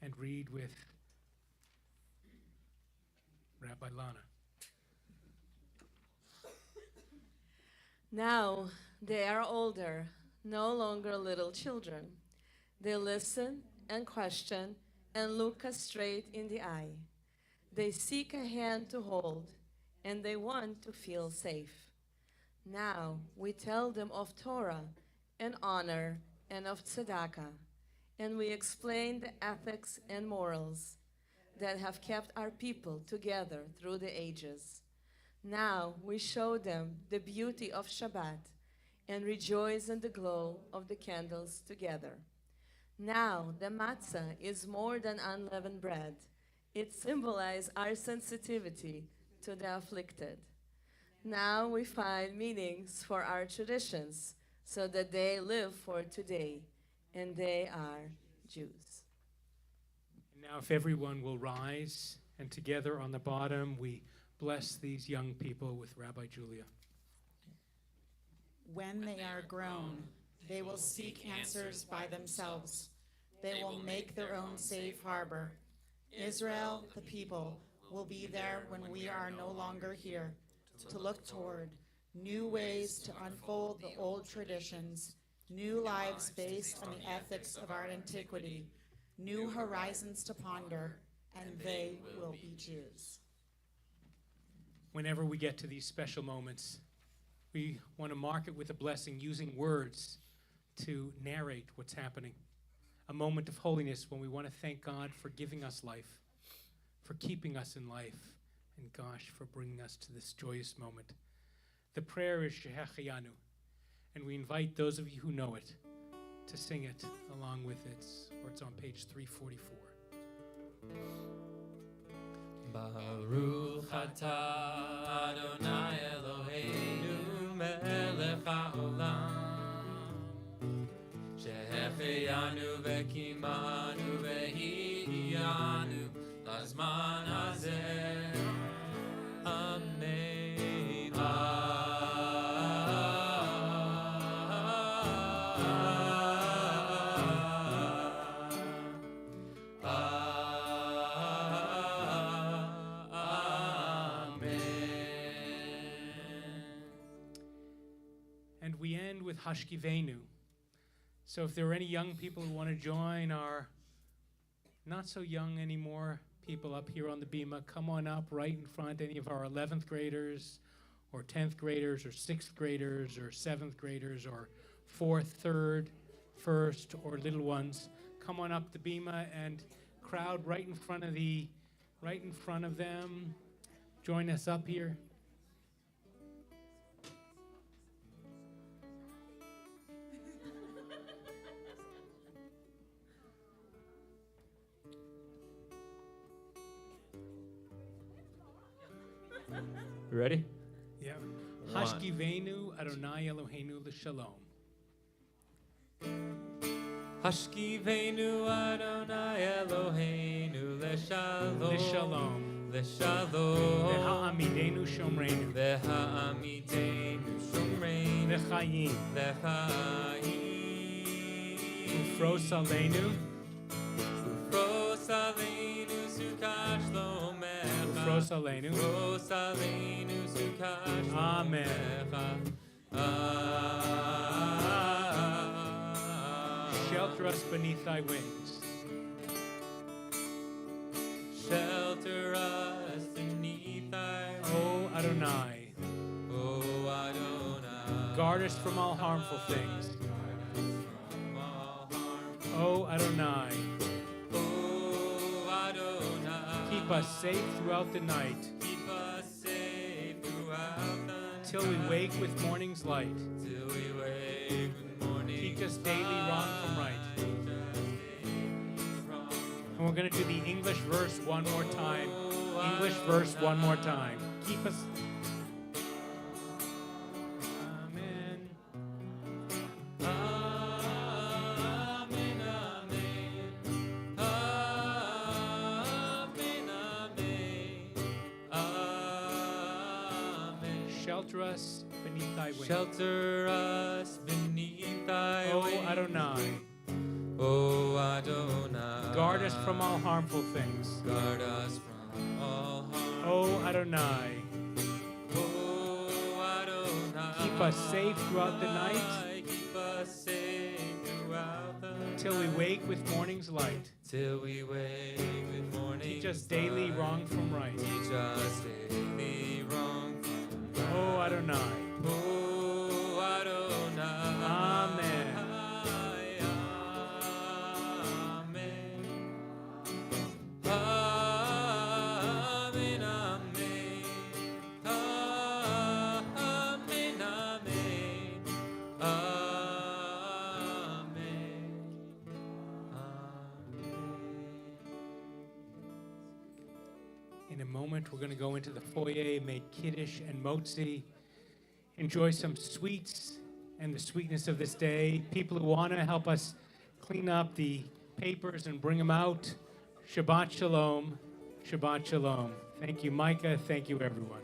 and read with Rabbi Lana. Now they are older, no longer little children. They listen and question and look us straight in the eye. They seek a hand to hold, and they want to feel safe. Now we tell them of Torah and honor and of tzedakah, and we explain the ethics and morals that have kept our people together through the ages. Now we show them the beauty of Shabbat and rejoice in the glow of the candles together. Now the matzah is more than unleavened bread. It symbolizes our sensitivity to the afflicted. Now we find meanings for our traditions so that they live for today, and they are Jews. Now if everyone will rise, and together on the bottom we bless these young people with Rabbi Julia. When they are grown, they will seek answers by themselves. They will make their own safe harbor. Israel, the people, will be there when we are no longer here, to look toward new ways to unfold the old traditions, new lives based on the ethics of our antiquity, new horizons to ponder, and they will be Jews. Whenever we get to these special moments, we want to mark it with a blessing using words to narrate what's happening. A moment of holiness when we want to thank God for giving us life, for keeping us in life, and gosh, for bringing us to this joyous moment. The prayer is Shehecheyanu, and we invite those of you who know it to sing it along with it, or it's on page 344. Baruch atah Adonai Eloheinu melech haolam shehecheyanu vekimanu vehiyanu lazman hazeh. Amen. with Hashkivenu. So if there are any young people who want to join our not so young anymore people up here on the bima, come on up right in front, any of our 11th graders or 10th graders or 6th graders or 7th graders or 4th, 3rd, 1st, or little ones. Come on up the bima and crowd right in front of them. Join us up here. You ready? Yeah. One. Hashkivenu Adonai Eloheinu l'shalom. Hashkivenu Adonai Eloheinu l'shalom. L'shalom. L'shalom. V'ha'amidenu shomreinu. V'ha'amidenu shomreinu. L'chayim. L'chayim. Ufros aleinu. Ufros aleinu sukkah shlomecha. Ufros aleinu. Ufros aleinu sukkah shlomecha. Amen. Shelter us beneath thy wings. Shelter us beneath thy wings. O Adonai. O Adonai. Guard us from all harmful things. O Adonai. O Adonai. Keep us safe throughout the night. Keep us safe throughout the night. Till we wake with morning's light. Till we wake with morning. Teach us daily wrong from right. And we're going to do the English verse one more time. English verse one more time. Keep us. Amen. Amen, amen. Amen, amen. Amen. Shelter us beneath thy wings. Shelter us beneath thy O wings. Adonai. O Adonai. Guard us from all harmful things. Guard us from all harm. O Adonai. O Adonai. Keep us safe throughout the night. Keep us safe throughout the night. Till we wake with morning's light. Till we wake with morning. Teach us daily wrong from right. Teach us daily wrong from right. O Adonai. O Adonai. Amen. Amen, amen. Amen, amen. In a moment, we're going to go into the foyer, make kiddush and motzi, enjoy some sweets and the sweetness of this day. People who want to help us clean up the papers and bring them out. Shabbat shalom. Shabbat shalom. Thank you, Micah. Thank you, everyone.